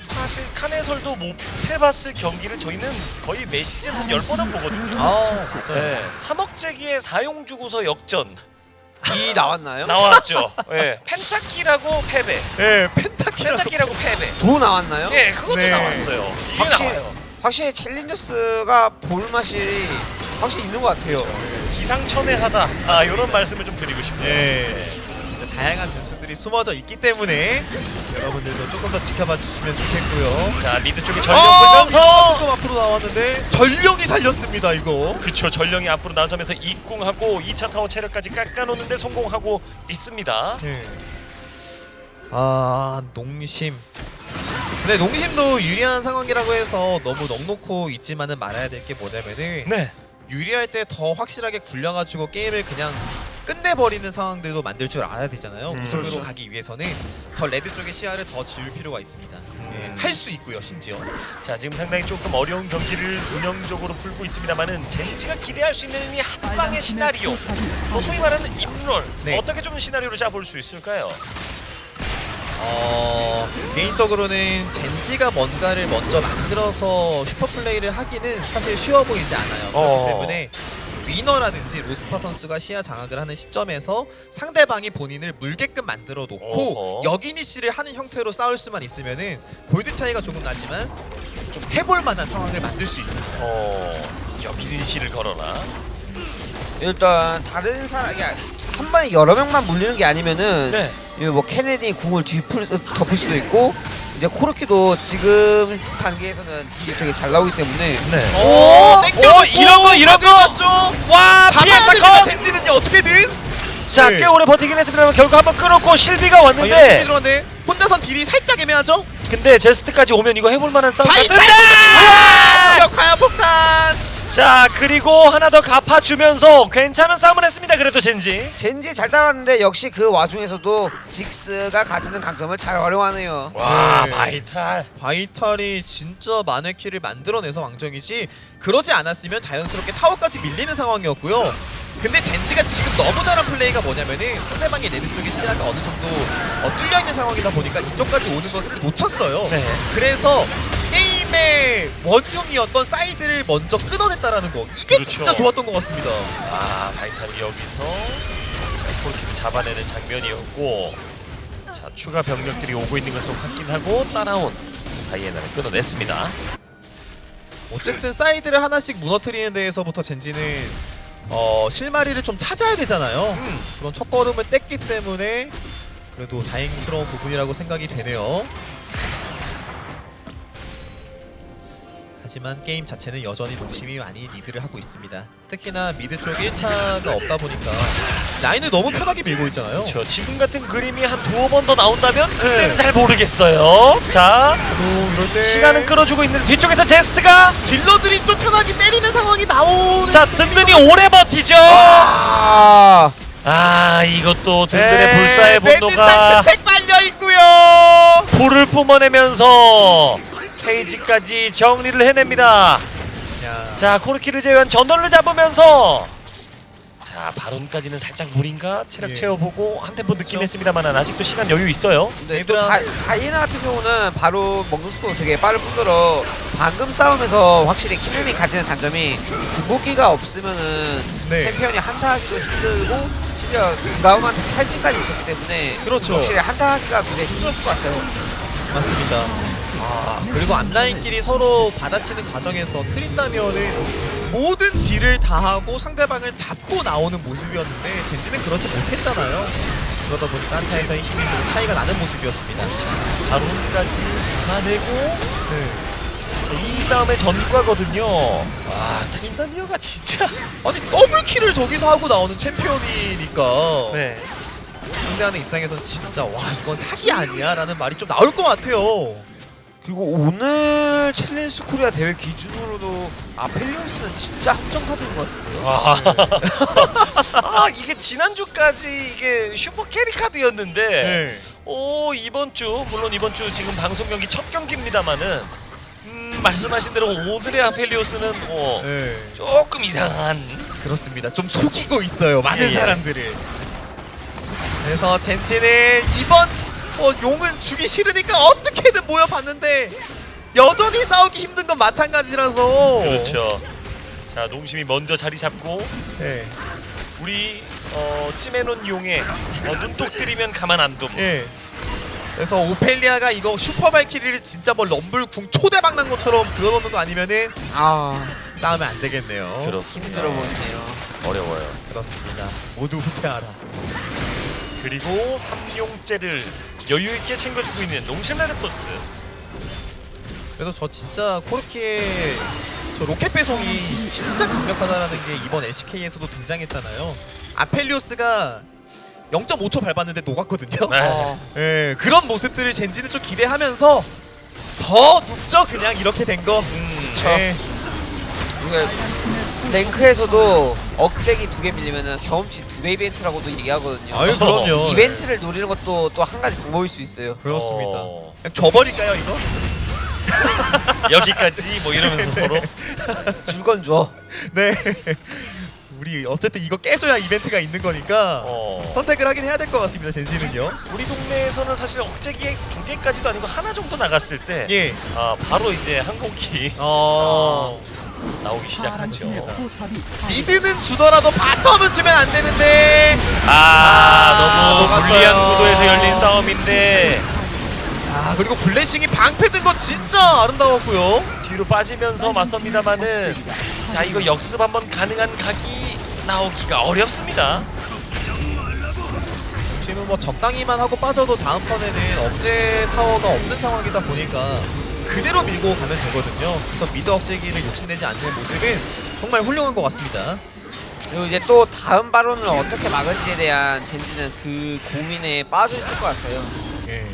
사실 칸해설도 못 해봤을 경기를 저희는 거의 매 시즌 한 10번은 보거든요. 맞아요. 네. 3억 제기에 4용 주고서 역전 이 나왔나요? 나왔죠. 네. 펜타키라고 패배. 네, 펜타키라고. 펜타키라고 패배. 도 나왔나요? 예, 그것도 네. 나왔어요. 이게 확실히 나와요. 확실히 챌린저스가 볼 맛이 확실히 있는 것 같아요. 기상천외하다. 이런 말씀을 좀 드리고 싶네요. 네. 진짜 다양한 변수들이 숨어져 있기 때문에 여러분들도 조금 더 지켜봐 주시면 좋겠고요. 자, 미드 쪽에 전령 불면서 조금 앞으로 나왔는데 전령이 살렸습니다 이거. 그쵸, 전령이 앞으로 나서면서 입궁하고 2차 타워 체력까지 깎아놓는데 성공하고 있습니다. 네. 농심. 근데 농심도 유리한 상황이라고 해서 너무 넉놓고 있지만은 말아야 될 게 뭐냐면은 네. 유리할 때 더 확실하게 굴려가지고 게임을 그냥 끝내버리는 상황들도 만들 줄 알아야 되잖아요. 우승으로 그렇죠. 가기 위해서는 저 레드 쪽의 시야를 더 지울 필요가 있습니다. 할 수 있고요, 심지어. 자, 지금 상당히 조금 어려운 경기를 운영적으로 풀고 있습니다만은 젠지가 기대할 수 있는 이 한방의 시나리오, 소위 말하는 입롤, 네. 어떻게 좀 시나리오를 짜볼 수 있을까요? 개인적으로는 젠지가 뭔가를 먼저 만들어서 슈퍼플레이를 하기는 사실 쉬워 보이지 않아요. 그렇기 때문에 위너라든지 로스파 선수가 시야 장악을 하는 시점에서 상대방이 본인을 물게끔 만들어 놓고 여기니시를 하는 형태로 싸울 수만 있으면은 골드 차이가 조금 나지만 좀 해볼 만한 상황을 만들 수 있습니다. 여기니시를 걸어라. 일단 다른 사람이 한 번에 여러 명만 물리는 게 아니면은 네. 뭐 케네디 궁을 덮을 수도 있고 이제 코르키도 지금 단계에서는 딜이 되게 잘 나오기 때문에 네. 이런 거! 맞죠? 와, 잡아야 피했다 됩니다. 컷! 젠지는요 어떻게든. 자, 네. 꽤 오래 버티긴 했습니다만 결국 한번 끊었고 실비가 연습이 왔는데 들어왔네. 혼자선 딜이 살짝 애매하죠? 근데 제스트까지 오면 이거 해볼 만한 싸움 바이 같은데! 지역 화염 폭탄. 자, 그리고 하나 더 갚아주면서 괜찮은 싸움을 했습니다. 그래도 젠지. 잘 따랐는데 역시 그 와중에서도 직스가 가지는 강점을 잘 활용하네요. 와, 네. 바이탈. 바이탈이 진짜 많은 킬을 만들어내서 왕정이지 그러지 않았으면 자연스럽게 타워까지 밀리는 상황이었고요. 근데 젠지가 지금 너무 잘한 플레이가 뭐냐면은 상대방의 레드 쪽의 시야가 어느 정도 뚫려있는 상황이다 보니까 이쪽까지 오는 것을 놓쳤어요. 네. 그래서 게임의 원흉이었던 사이드를 먼저 끊어냈다라는 거, 이게 그렇죠. 진짜 좋았던 것 같습니다. 바이탈이 여기서 자, 폴키를 잡아내는 장면이었고, 자, 추가 병력들이 오고 있는 것을 확인하고 따라온 다이애나를 끊어냈습니다. 어쨌든 사이드를 하나씩 무너뜨리는 데에서부터 젠지는 실마리를 좀 찾아야 되잖아요. 그런 첫걸음을 뗐기 때문에 그래도 다행스러운 부분이라고 생각이 되네요. 하지만 게임 자체는 여전히 농심이 많이 리드를 하고 있습니다. 특히나 미드 쪽 1차가 없다 보니까 라인을 너무 편하게 밀고 있잖아요. 저 지금 같은 그림이 한 두어 번 더 나온다면 그때는 네. 잘 모르겠어요. 자, 이럴 때 시간은 끌어주고 있는데 뒤쪽에서 제스트가 딜러들이 좀 편하게 때리는 상황이 나오는. 자, 든든히 오래 버티죠. 아, 이것도 든든의 불사의 매즈 분노가 딱 스택 빨려 불을 뿜어내면서 케이지까지 정리를 해냅니다. 야, 자, 코르키를 제외한 전원을 잡으면서 자, 바론까지는 살짝 무리인가? 체력 예. 채워보고 한 템포 늦긴 그렇죠. 했습니다만 아직도 시간 여유 있어요. 근데 또 얘들아. 다이애나 같은 경우는 바로 먹는 속도 되게 빠를 뿐더러 방금 싸움에서 확실히 키넨이 가지는 단점이 궁극기가 없으면은 네. 챔피언이 한타하기도 힘들고 심지어 브라움한테 탈진까지 있었기 때문에 그렇죠. 확실히 한타하기가 굉장히 힘들었을 것 같아요. 맞습니다. 그리고 앞라인끼리 서로 받아치는 과정에서 트린다면은 모든 딜을 다 하고 상대방을 잡고 나오는 모습이었는데 젠지는 그렇지 못했잖아요. 그러다 보니까 한타에서의 힘이 좀 차이가 나는 모습이었습니다. 바론까지 잡아내고 네. 자, 이 싸움의 전과거든요. 와, 트린다니어가 진짜 아니 더블킬을 저기서 하고 나오는 챔피언이니까 네. 상대하는 입장에서는 진짜 와 이건 사기 아니야? 라는 말이 좀 나올 것 같아요. 그리고 오늘 챌린지 코리아 대회 기준으로도 아펠리오스는 진짜 함정 카드인 것 같은데요. 와. 아, 이게 지난주까지 이게 슈퍼 캐리 카드였는데 네. 오, 이번 주 물론 이번 주 지금 방송 경기 첫 경기입니다만은 말씀하신 대로 오늘의 아펠리오스는 네. 조금 이상한 그렇습니다. 좀 속이고 있어요. 많은 예. 사람들을. 그래서 젠지는 이번 용은 주기 싫으니까 어떻게든 모여봤는데 여전히 싸우기 힘든 건 마찬가지라서. 그렇죠. 자, 농심이 먼저 자리 잡고 예. 우리 찜해놓은 용에 눈독 들이면 가만 안 둠. 예. 그래서 오펠리아가 이거 슈퍼 발키리를 진짜 뭐 럼블 궁 초대박 난 것처럼 그어놓는 거 아니면은 아 싸우면 안 되겠네요. 그렇습니다. 힘들어 보이네요. 어려워요. 그렇습니다. 모두 후퇴하라. 그리고 삼용째를 여유 있게 챙겨주고 있는 농심 레드포스. 그래도 저 진짜 코르키의 저 로켓 배송이 진짜 강력하다라는 게 이번 LCK에서도 등장했잖아요. 아펠리오스가 0.5초 밟았는데 녹았거든요. 네. 예, 그런 모습들을 젠지는 좀 기대하면서 더 눕죠 그냥 이렇게 된 거. 그쵸. 예. 이게 랭크에서도 억제기 2개 밀리면은 경험치 2배 이벤트라고도 얘기하거든요. 아유 그럼요. 이벤트를 노리는 것도 또 한 가지 방법일 수 있어요. 그렇습니다. 어. 그냥 줘버릴까요 이거? 여기까지 뭐 이러면서 서로. 줄 건 줘. 네. 우리 어쨌든 이거 깨줘야 이벤트가 있는 거니까 선택을 하긴 해야 될 것 같습니다. 젠지는요. 우리 동네에서는 사실 억제기 2개까지도 아니고 하나 정도 나갔을 때 예. 바로 이제 항공기 나오기 시작하죠. 미드는 주더라도 바텀은 주면 안 되는데. 너무 녹았어요. 불리한 구도에서 열린 싸움인데 그리고 블레싱이 방패 든 거 진짜 아름다웠고요. 뒤로 빠지면서 맞섭니다만은 자, 이거 역습 한번 가능한 각이 나오기가 어렵습니다. 지금 뭐 적당히만 하고 빠져도 다음 턴에는 억제 타워가 없는 상황이다 보니까 그대로 밀고 가면 되거든요. 그래서 미드 억제기를 욕심내지 않는 모습은 정말 훌륭한 것 같습니다. 그리고 이제 또 다음 발언을 어떻게 막을지에 대한 젠지는 그 고민에 빠져 있을 것 같아요. 예.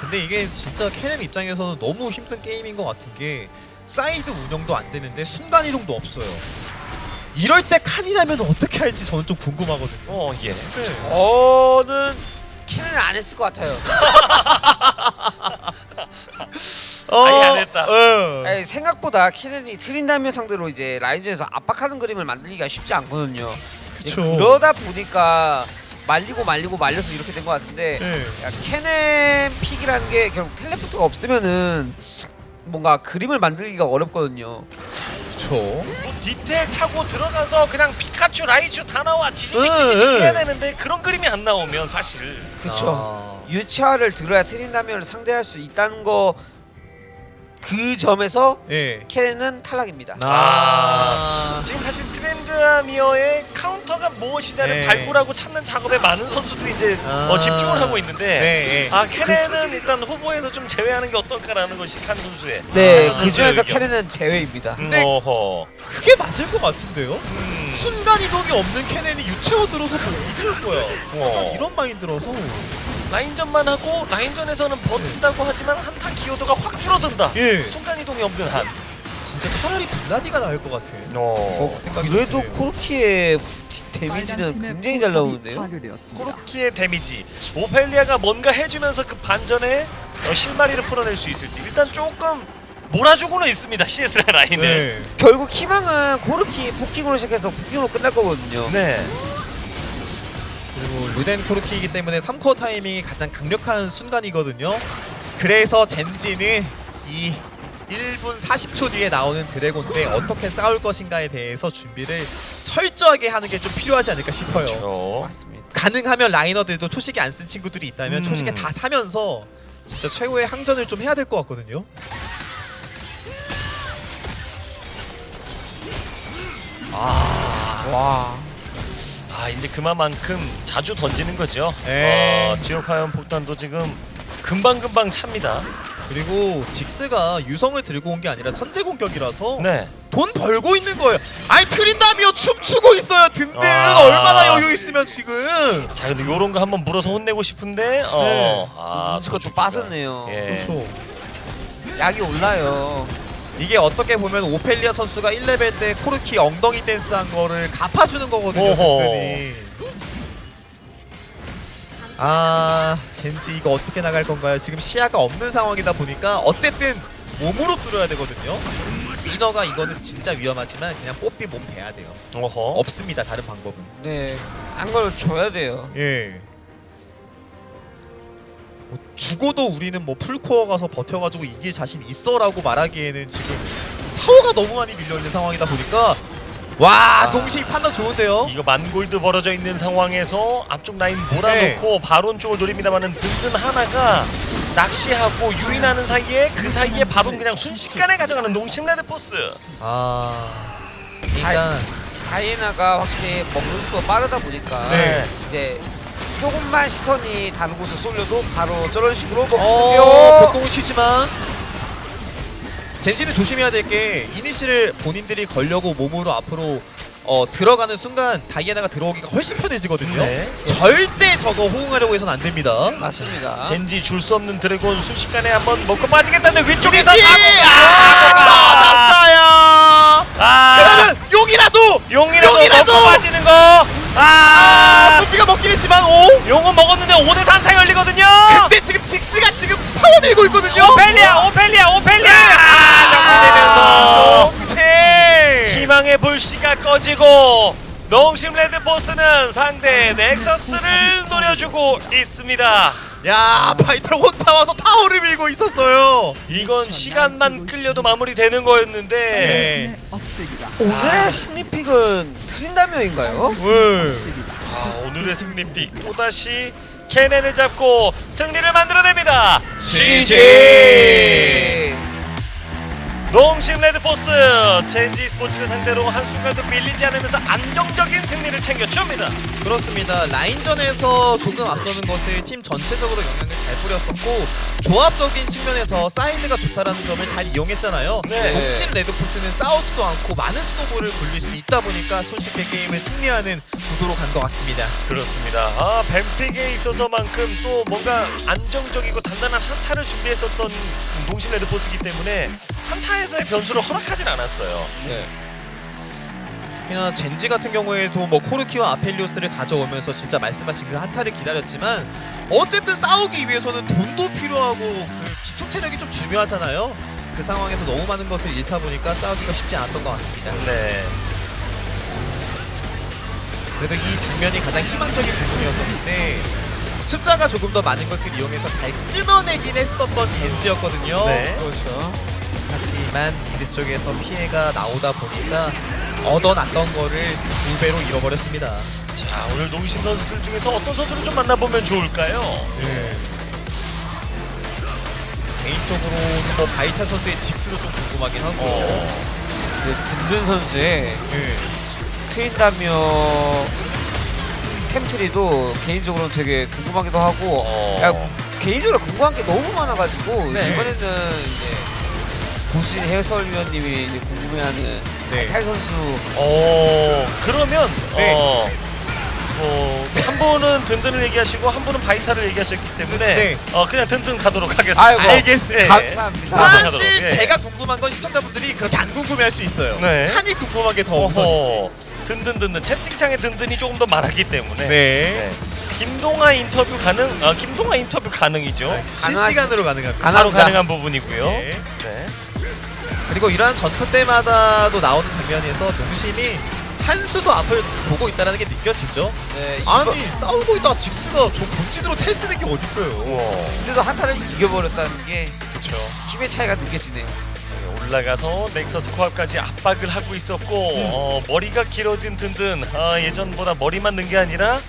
근데 이게 진짜 캐넨 입장에서는 너무 힘든 게임인 것 같은 게 사이드 운영도 안 되는데 순간 이동도 없어요. 이럴 때 칸이라면 어떻게 할지 저는 좀 궁금하거든요. 예. 저는 키는 안 했을 것 같아요. 아예 안 했다. 아니, 생각보다 키넨이 트린다면 상대로 이제 라인전에서 압박하는 그림을 만들기가 쉽지 않거든요. 이제 그쵸. 그러다 보니까 말려서 이렇게 된 것 같은데 네. 야, 캐넨 픽이라는 게 결국 텔레포트가 없으면은 뭔가 그림을 만들기가 어렵거든요. 그쵸. 뭐 디테일 타고 들어가서 그냥 피카츄, 라이츄 다 나와 지지직 응. 해야 되는데 그런 그림이 안 나오면 사실 그쵸. 유치화를 들어야 트린다면을 상대할 수 있다는 거 그 점에서 예. 캐넨은 탈락입니다. 지금 사실 트렌드미어의 카운터가 무엇이냐를 네. 발굴하고 찾는 작업에 많은 선수들이 이제 집중을 하고 있는데 네, 캐넨은 일단 후보에서 좀 제외하는 게 어떨까라는 것이 칸 선수의 네, 그 그 중에서 의견. 캐넨은 제외입니다. 근데 어허. 그게 맞을 것 같은데요? 순간 이동이 없는 캐넨이 유채화 들어서 뭐 어쩔 거야. 약간 이런 마인드라서. 라인전만 하고 라인전에서는 버틴다고 하지만 한타 기여도가 확 줄어든다. 예. 순간 이동이 없는 한. 진짜 차라리 블라디가 나을 것 같은. 생각이 좀 그래도 드네요. 코르키의 디테일 데미지는 굉장히 잘 나오는데요. 코르키의 데미지, 오펠리아가 뭔가 해주면서 그 반전에 실마리를 풀어낼 수 있을지 일단 조금 몰아주고는 있습니다. CS 라인을. 네. 결국 희망은 코르키 포킹으로 시작해서 포킹으로 끝날 거거든요. 네. 그리고 루덴 코르키이기 때문에 3코어 타이밍이 가장 강력한 순간이거든요. 그래서 젠지는 이 1분 40초 뒤에 나오는 드래곤 때 어떻게 싸울 것인가에 대해서 준비를 철저하게 하는 게 좀 필요하지 않을까 싶어요. 그렇죠. 맞습니다. 가능하면 라이너들도 초식에 안 쓴 친구들이 있다면 초식에 다 사면서 진짜 최고의 항전을 좀 해야 될 것 같거든요. 와. 아 이제 그만큼 자주 던지는 거죠. 네. 지옥하연 폭탄도 지금 금방금방 찹니다. 그리고 직스가 유성을 들고 온 게 아니라 선제 공격이라서 네. 돈 벌고 있는 거예요. 아니 트린다미오 춤추고 있어요. 든든 아. 얼마나 여유 있으면 지금. 자 근데 요런 거 한번 물어서 혼내고 싶은데 네. 눈치가 좀 빠졌네요. 예. 그렇죠. 약이 올라요. 이게 어떻게 보면 오펠리아 선수가 1레벨 때 코르키 엉덩이 댄스 한 거를 갚아주는 거거든요. 오호. 든든히. 아 젠지 이거 어떻게 나갈 건가요? 지금 시야가 없는 상황이다 보니까 어쨌든 몸으로 뚫어야 되거든요. 위너가 이거는 진짜 위험하지만 그냥 뽀삐 몸 대야 돼요. 어허. 없습니다 다른 방법은. 네. 한 걸 줘야 돼요. 예. 뭐 죽어도 우리는 뭐 풀코어 가서 버텨가지고 이길 자신 있어라고 말하기에는 지금 타워가 너무 많이 밀려 있는 상황이다 보니까 와 동시 판단 좋은데요. 이거 만골드 벌어져 있는 상황에서 앞쪽 라인 몰아놓고 바론 쪽을 노립니다만은 든든 하나가 낚시하고 유인하는 사이에 그 사이에 바론 그냥 순식간에 가져가는 농심 레드포스. 아 그러니까 다이애나가 확실히 먹는 속도가 빠르다 보니까 네. 이제 조금만 시선이 다른 곳에 쏠려도 바로 저런 식으로 보통은 쉬지만 젠지는 조심해야 될 게 이니시를 본인들이 걸려고 몸으로 앞으로 들어가는 순간 다이애나가 들어오기가 훨씬 편해지거든요. 네. 절대 저거 호응하려고 해서는 안 됩니다. 맞습니다. 젠지 줄 수 없는 드래곤 순식간에 한번 먹고 빠지겠다는 위쪽에서 이니시! 맞았어요. 그러면 용이라도 용이라도 먹고 빠지는 거. 뽀삐가 먹긴 했지만 오. 용은 먹었는데 5대 4안타 열리거든요. 근데 지금 직스가 지금 파워 밀고 있거든요. 오펠리아 정리되면서 농심. 희망의 불씨가 꺼지고 농심 레드포스는 상대 넥서스를 노려주고 있습니다. 야 파이터 혼자 와서 타워를 밀고 있었어요. 이건 시간만 끌려도 마무리되는 거였는데 네. 오늘의 승리픽은 트린다미오인가요? 오늘의 승리픽 또다시 케넨을 잡고 승리를 만들어냅니다. GG. 농심 레드포스 젠지 스포츠를 상대로 한순간도 밀리지 않으면서 안정적인 승리를 챙겨줍니다. 그렇습니다. 라인전에서 조금 앞서는 것을 팀 전체적으로 영향을 잘 뿌렸었고 조합적인 측면에서 사이드가 좋다라는 점을 잘 이용했잖아요. 네. 농심 레드포스는 싸우지도 않고 많은 스노볼을 굴릴 수 있다 보니까 손쉽게 게임을 승리하는 구도로 간 것 같습니다. 그렇습니다. 뱀픽에 있어서만큼 또 뭔가 안정적이고 단단한 한타를 준비했었던 농심 레드포스이기 때문에 한타에서의 변수를 허락하진 않았어요. 네. 특히나 젠지 같은 경우에도 뭐 코르키와 아펠리오스를 가져오면서 진짜 말씀하신 그 한타를 기다렸지만 어쨌든 싸우기 위해서는 돈도 필요하고 그 기초 체력이 좀 중요하잖아요. 그 상황에서 너무 많은 것을 잃다 보니까 싸우기가 쉽지 않았던 것 같습니다. 네. 그래도 이 장면이 가장 희망적인 부분이었었는데 숫자가 조금 더 많은 것을 이용해서 잘 끊어내긴 했었던 젠지였거든요. 네. 그렇죠. 하지만 미드 쪽에서 피해가 나오다 보니까 얻어놨던 거를 2배로 잃어버렸습니다. 자 오늘 농심 선수들 중에서 어떤 선수를 좀 만나보면 좋을까요? 개인적으로는 뭐 바이타 선수의 직스도 좀 궁금하긴 하고 네, 든든 선수의 네. 트린다미오 템트리도 개인적으로는 되게 궁금하기도 하고 야, 개인적으로 궁금한 게 너무 많아가지고 네. 이번에는 이제 고신 해설위원님이 이제 궁금해하는 네. 탈 선수 그러면 네. 한 분은 든든을 얘기하시고 한 분은 바이타를 얘기하셨기 때문에 네. 그냥 든든 가도록 하겠습니다. 아이고, 알겠습니다. 감사합니다. 사실 예. 제가 궁금한 건 시청자분들이 그렇게 안 궁금해할 수 있어요. 네. 한이 궁금한 게 더 우선이지. 든든 채팅창에 든든이 조금 더 많았기 때문에 네. 김동아 인터뷰 가능이죠. 실시간으로 가능합니다. 가능- 바로 가능합니다. 가능한 부분이고요. 네. 네. 그리고 이러한 전투 때마다도 나오는 장면에서 농심이 한 수도 앞을 보고 있다는 게 느껴지죠. 네, 아니 싸우고 있다가 직스가 저 본진으로 텔 쓰는 게 어딨어요. 우와. 근데도 한타를 이겨버렸다는 게 그렇죠. 힘의 차이가 느껴지네요. 올라가서 넥서스 코앞까지 압박을 하고 있었고 머리가 길어진 든든 예전보다 머리만 는 게 아니라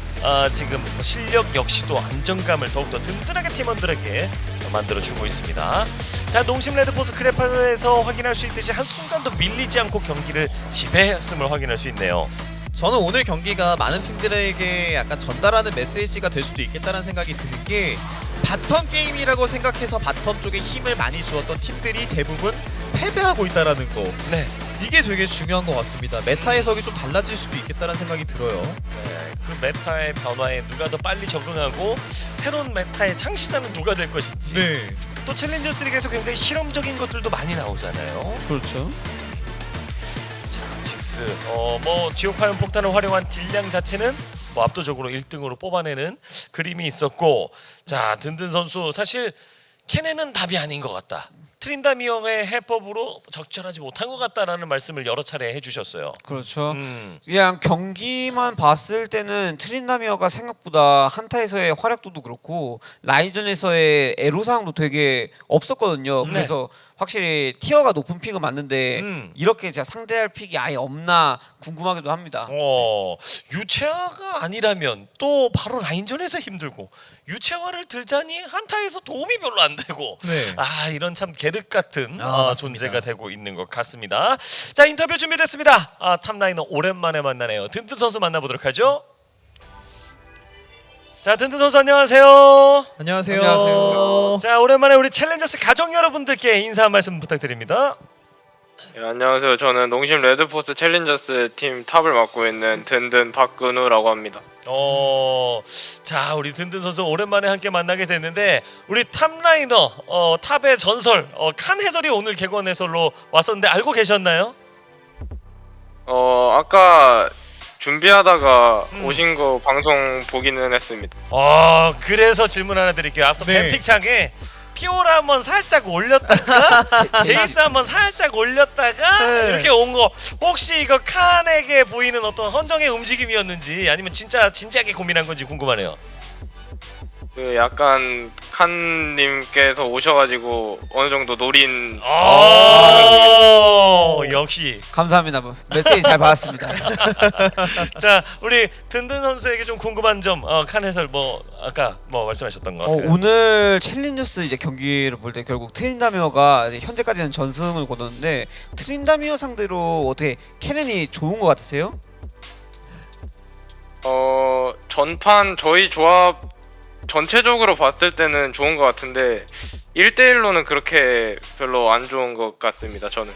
지금 실력 역시도 안정감을 더욱더 든든하게 팀원들에게 만들어주고 있습니다. 자, 농심 레드포스 크레파에서 확인할 수 있듯이 한순간도 밀리지 않고 경기를 지배했음을 확인할 수 있네요. 저는 오늘 경기가 많은 팀들에게 약간 전달하는 메시지가 될 수도 있겠다는 생각이 드는 게 바텀 게임이라고 생각해서 바텀 쪽에 힘을 많이 주었던 팀들이 대부분 패배하고 있다라는 거. 네. 이게 되게 중요한 것 같습니다. 메타 해석이 좀 달라질 수도 있겠다는 생각이 들어요. 네, 그 메타의 변화에 누가 더 빨리 적응하고 새로운 메타의 창시자는 누가 될 것인지. 네. 또 챌린저스 리그에서 굉장히 실험적인 것들도 많이 나오잖아요. 그렇죠. 자, 직스 뭐 지옥 화염 폭탄을 활용한 딜량 자체는 뭐 압도적으로 1등으로 뽑아내는 그림이 있었고, 자, 든든 선수 사실 케넨은 답이 아닌 것 같다. 트린다미어의 해법으로 적절하지 못한 것 같다라는 말씀을 여러 차례 해주셨어요. 그렇죠. 그냥 경기만 봤을 때는 트린다미어가 생각보다 한타에서의 활약도도 그렇고 라인전에서의 애로사항도 되게 없었거든요. 네. 그래서 확실히 티어가 높은 픽은 맞는데 이렇게 제가 상대할 픽이 아예 없나 궁금하기도 합니다. 유채화가 아니라면 또 바로 라인전에서 힘들고 유채화를 들자니 한타에서 도움이 별로 안 되고 네. 이런 참 계륵 같은 맞습니다. 존재가 되고 있는 것 같습니다. 자, 인터뷰 준비됐습니다. 탑라이너 오랜만에 만나네요. 든든 선수 만나보도록 하죠. 자, 든든 선수 안녕하세요. 안녕하세요. 안녕하세요. 자, 오랜만에 우리 챌린저스 가족 여러분들께 인사 한 말씀 부탁드립니다. 네, 안녕하세요. 저는 농심 레드포스 챌린저스 팀 탑을 맡고 있는 든든 박근우라고 합니다. 자, 우리 든든 선수 오랜만에 함께 만나게 됐는데 우리 탑라이너 탑의 전설 칸 해설이 오늘 개건 해설로 왔었는데 알고 계셨나요? 아까 준비하다가 오신 거 방송 보기는 했습니다. 그래서 질문 하나 드릴게요. 앞서 네. 뱀픽창에 피오라 한번 살짝 올렸다가 제이스 한번 살짝 올렸다가 네. 이렇게 온 거 혹시 이거 칸에게 보이는 어떤 헌정의 움직임이었는지 아니면 진짜 진지하게 고민한 건지 궁금하네요. 그 약간 칸님께서 오셔가지고 어느 정도 노린. 역시. 감사합니다. 메시지 잘 받았습니다. 자, 우리 든든 선수에게 좀 궁금한 점 칸 해설 아까 말씀하셨던 것 같아요. 오늘 챌린저스 이제 경기를 볼 때 결국 트린다미어가 이제 현재까지는 전승을 거뒀는데 트린다미어 상대로 어떻게 케넨이 좋은 것 같으세요? 전판 저희 조합 전체적으로 봤을 때는 좋은 것 같은데 1대1로는 그렇게 별로 안 좋은 것 같습니다. 저는.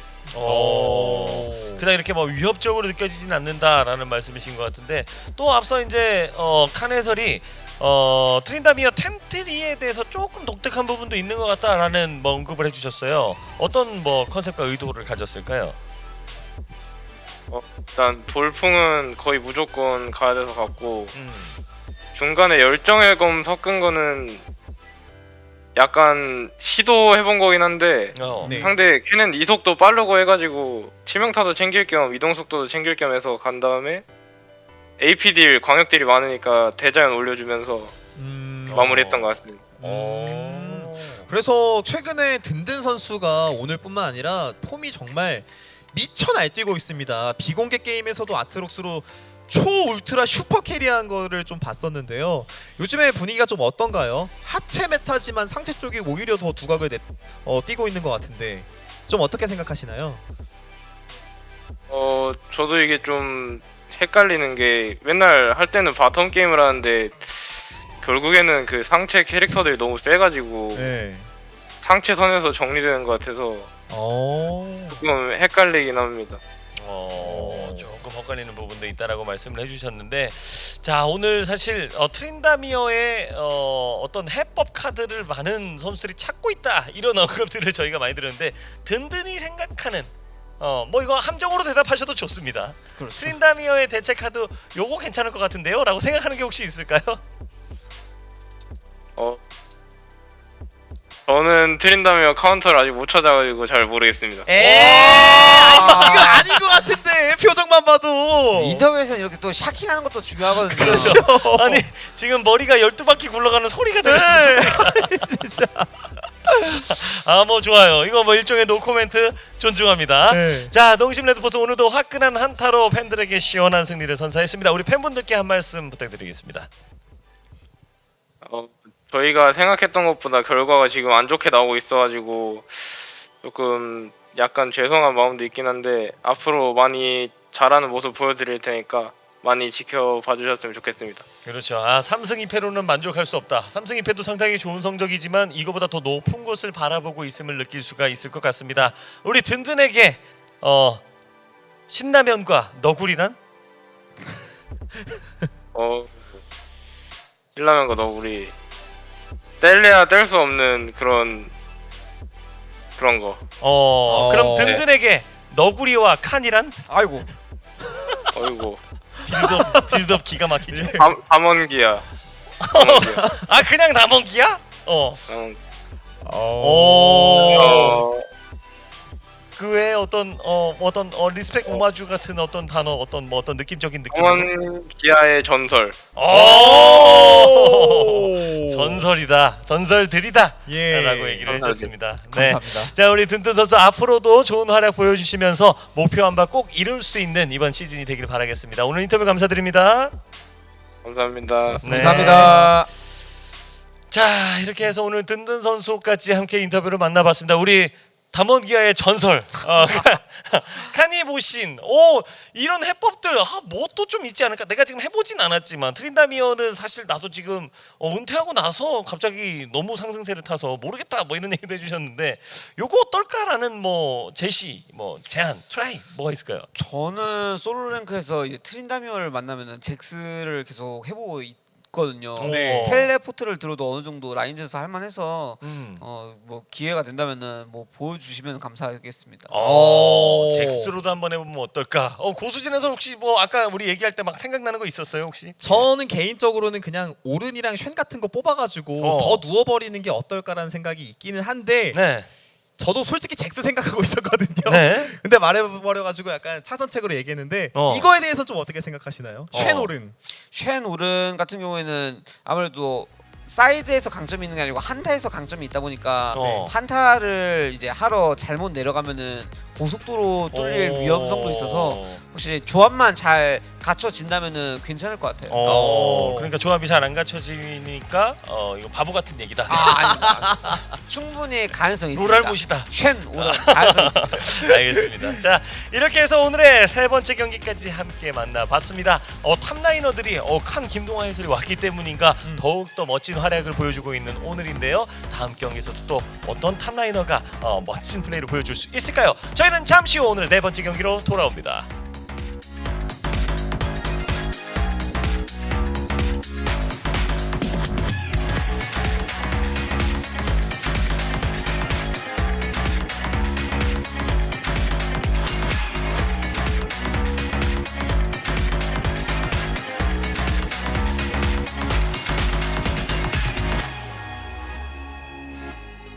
그냥 이렇게 위협적으로 느껴지진 않는다라는 말씀이신 것 같은데 또 앞서 이제 칸 해설이 트린다미어 템트리에 대해서 조금 독특한 부분도 있는 것 같다라는 언급을 해주셨어요. 어떤 컨셉과 의도를 가졌을까요? 일단 돌풍은 거의 무조건 가야 돼서 갔고 중간에 열정의 검 섞은 거는 약간 시도해본 거긴 한데 네. 상대 캐넨 이속도 빠르고 해가지고 치명타도 챙길 겸 이동속도도 챙길 겸 해서 간 다음에 AP 딜, 광역 딜이 많으니까 대자연 올려주면서 마무리했던 것 같습니다. 그래서 최근에 든든 선수가 오늘뿐만 아니라 폼이 정말 미쳐 날뛰고 있습니다. 비공개 게임에서도 아트록스로 초 울트라 슈퍼 캐리한 거를 좀 봤었는데요. 요즘에 분위기가 좀 어떤가요? 하체 메타지만 상체 쪽이 오히려 더 두각을 띄고 있는 것 같은데 좀 어떻게 생각하시나요? 저도 이게 좀 헷갈리는 게 맨날 할 때는 바텀 게임을 하는데 결국에는 그 상체 캐릭터들이 너무 세가지고 네. 상체 선에서 정리되는 것 같아서 조금 헷갈리긴 합니다. 조금 헷갈리는 부분도 있다라고 말씀을 해주셨는데, 자, 오늘 사실 트린다미어의 어떤 해법 카드를 많은 선수들이 찾고 있다 이런 언급들을 저희가 많이 들었는데 든든히 생각하는 뭐 이거 함정으로 대답하셔도 좋습니다. 그렇죠. 트린다미어의 대체 카드 요거 괜찮을 것 같은데요? 라고 생각하는 게 혹시 있을까요? 저는 트린다미어 카운터를 아직 못 찾아가지고 잘 모르겠습니다. 아니, 지금 아닌 것 같은데 표정만 봐도. 인터뷰에서는 이렇게 또 샤킹하는 것도 중요하거든요. 그렇죠. 아니 지금 머리가 12바퀴 굴러가는 소리가 들려요. 네. 진짜. 뭐 좋아요. 이거 뭐 일종의 노코멘트 존중합니다. 네. 자, 농심 레드포스 오늘도 화끈한 한타로 팬들에게 시원한 승리를 선사했습니다. 우리 팬분들께 한 말씀 부탁드리겠습니다. 저희가 생각했던 것보다 결과가 지금 안 좋게 나오고 있어가지고 조금 약간 죄송한 마음도 있긴 한데 앞으로 많이 잘하는 모습 보여드릴 테니까 많이 지켜봐 주셨으면 좋겠습니다. 그렇죠. 3승 2패로는 만족할 수 없다. 3승 2패도 상당히 좋은 성적이지만 이거보다 더 높은 곳을 바라보고 있음을 느낄 수가 있을 것 같습니다. 우리 든든에게 신라면과 너구리란? 신라면과 너구리 뗄래야 뗄 수 없는 그런 거. 그럼 든든에게 너구리와 칸이란? 아이고. 어이구. 빌드업 기가 막히죠. 담원기야. 그냥 남원기야? 그 외에 어떤 리스펙 오마주 같은 어떤 단어 어떤 느낌적인 느낌. 담원기야의 전설. 전설이다. 전설들이다. 예. 라고 얘기를 해줬습니다. 감사합니다. 자, 우리 든든 선수 앞으로도 좋은 활약 보여주시면서 목표한 바 꼭 이룰 수 있는 이번 시즌이 되길 바라겠습니다. 오늘 인터뷰 감사드립니다. 감사합니다. 네. 감사합니다. 자, 이렇게 해서 오늘 든든 선수까지 함께 인터뷰를 만나봤습니다. 우리 담원기아의 전설 카니보신 이런 해법들 뭐 또 좀 있지 않을까. 내가 지금 해보진 않았지만 트린다미어는 사실 나도 지금 은퇴하고 나서 갑자기 너무 상승세를 타서 모르겠다 뭐 이런 얘기도 해주셨는데 요거 어떨까라는 뭐 제시 제안 트라이 뭐가 있을까요? 저는 솔로 랭크에서 이제 트린다미어를 만나면은 잭스를 계속 해보고 있거든요. 네. 텔레포트를 들어도 어느 정도 라인전에서 할만해서 뭐 기회가 된다면은 뭐 보여주시면 감사하겠습니다. 잭스로도 한번 해보면 어떨까? 고수진에서 혹시 뭐 아까 우리 얘기할 때 막 생각나는 거 있었어요 혹시? 저는 개인적으로는 그냥 오른이랑 쉔 같은 거 뽑아가지고 더 누워버리는 게 어떨까라는 생각이 있기는 한데 네. 저도 솔직히 잭스 생각하고 있었거든요. 네. 근데 말해버려가지고 약간 차선책으로 얘기했는데 이거에 대해서 좀 어떻게 생각하시나요? 쉔 오른. 쉔 오른 같은 경우에는 아무래도 사이드에서 강점이 있는 게 아니고 한타에서 강점이 있다 보니까 한타를 이제 하러 잘못 내려가면은 고속도로 뚫릴 위험성도 있어서 혹시 조합만 잘 갖춰진다면은 괜찮을 것 같아요. 그러니까 조합이 잘 안 갖춰지니까 이거 바보 같은 얘기다. 아닙니다. 충분히 가능성이 있습니다. 롤알못이다. 쉔 오른 가능성이 있습니다. 알겠습니다. 자, 이렇게 해서 오늘의 세 번째 경기까지 함께 만나봤습니다. 탑라이너들이 칸 김동화 해설이 왔기 때문인가 더욱더 멋진 활약을 보여주고 있는 오늘인데요. 다음 경기에서도 또 어떤 탑라이너가 멋진 플레이를 보여줄 수 있을까요? 저희는 잠시 후 오늘 네 번째 경기로 돌아옵니다.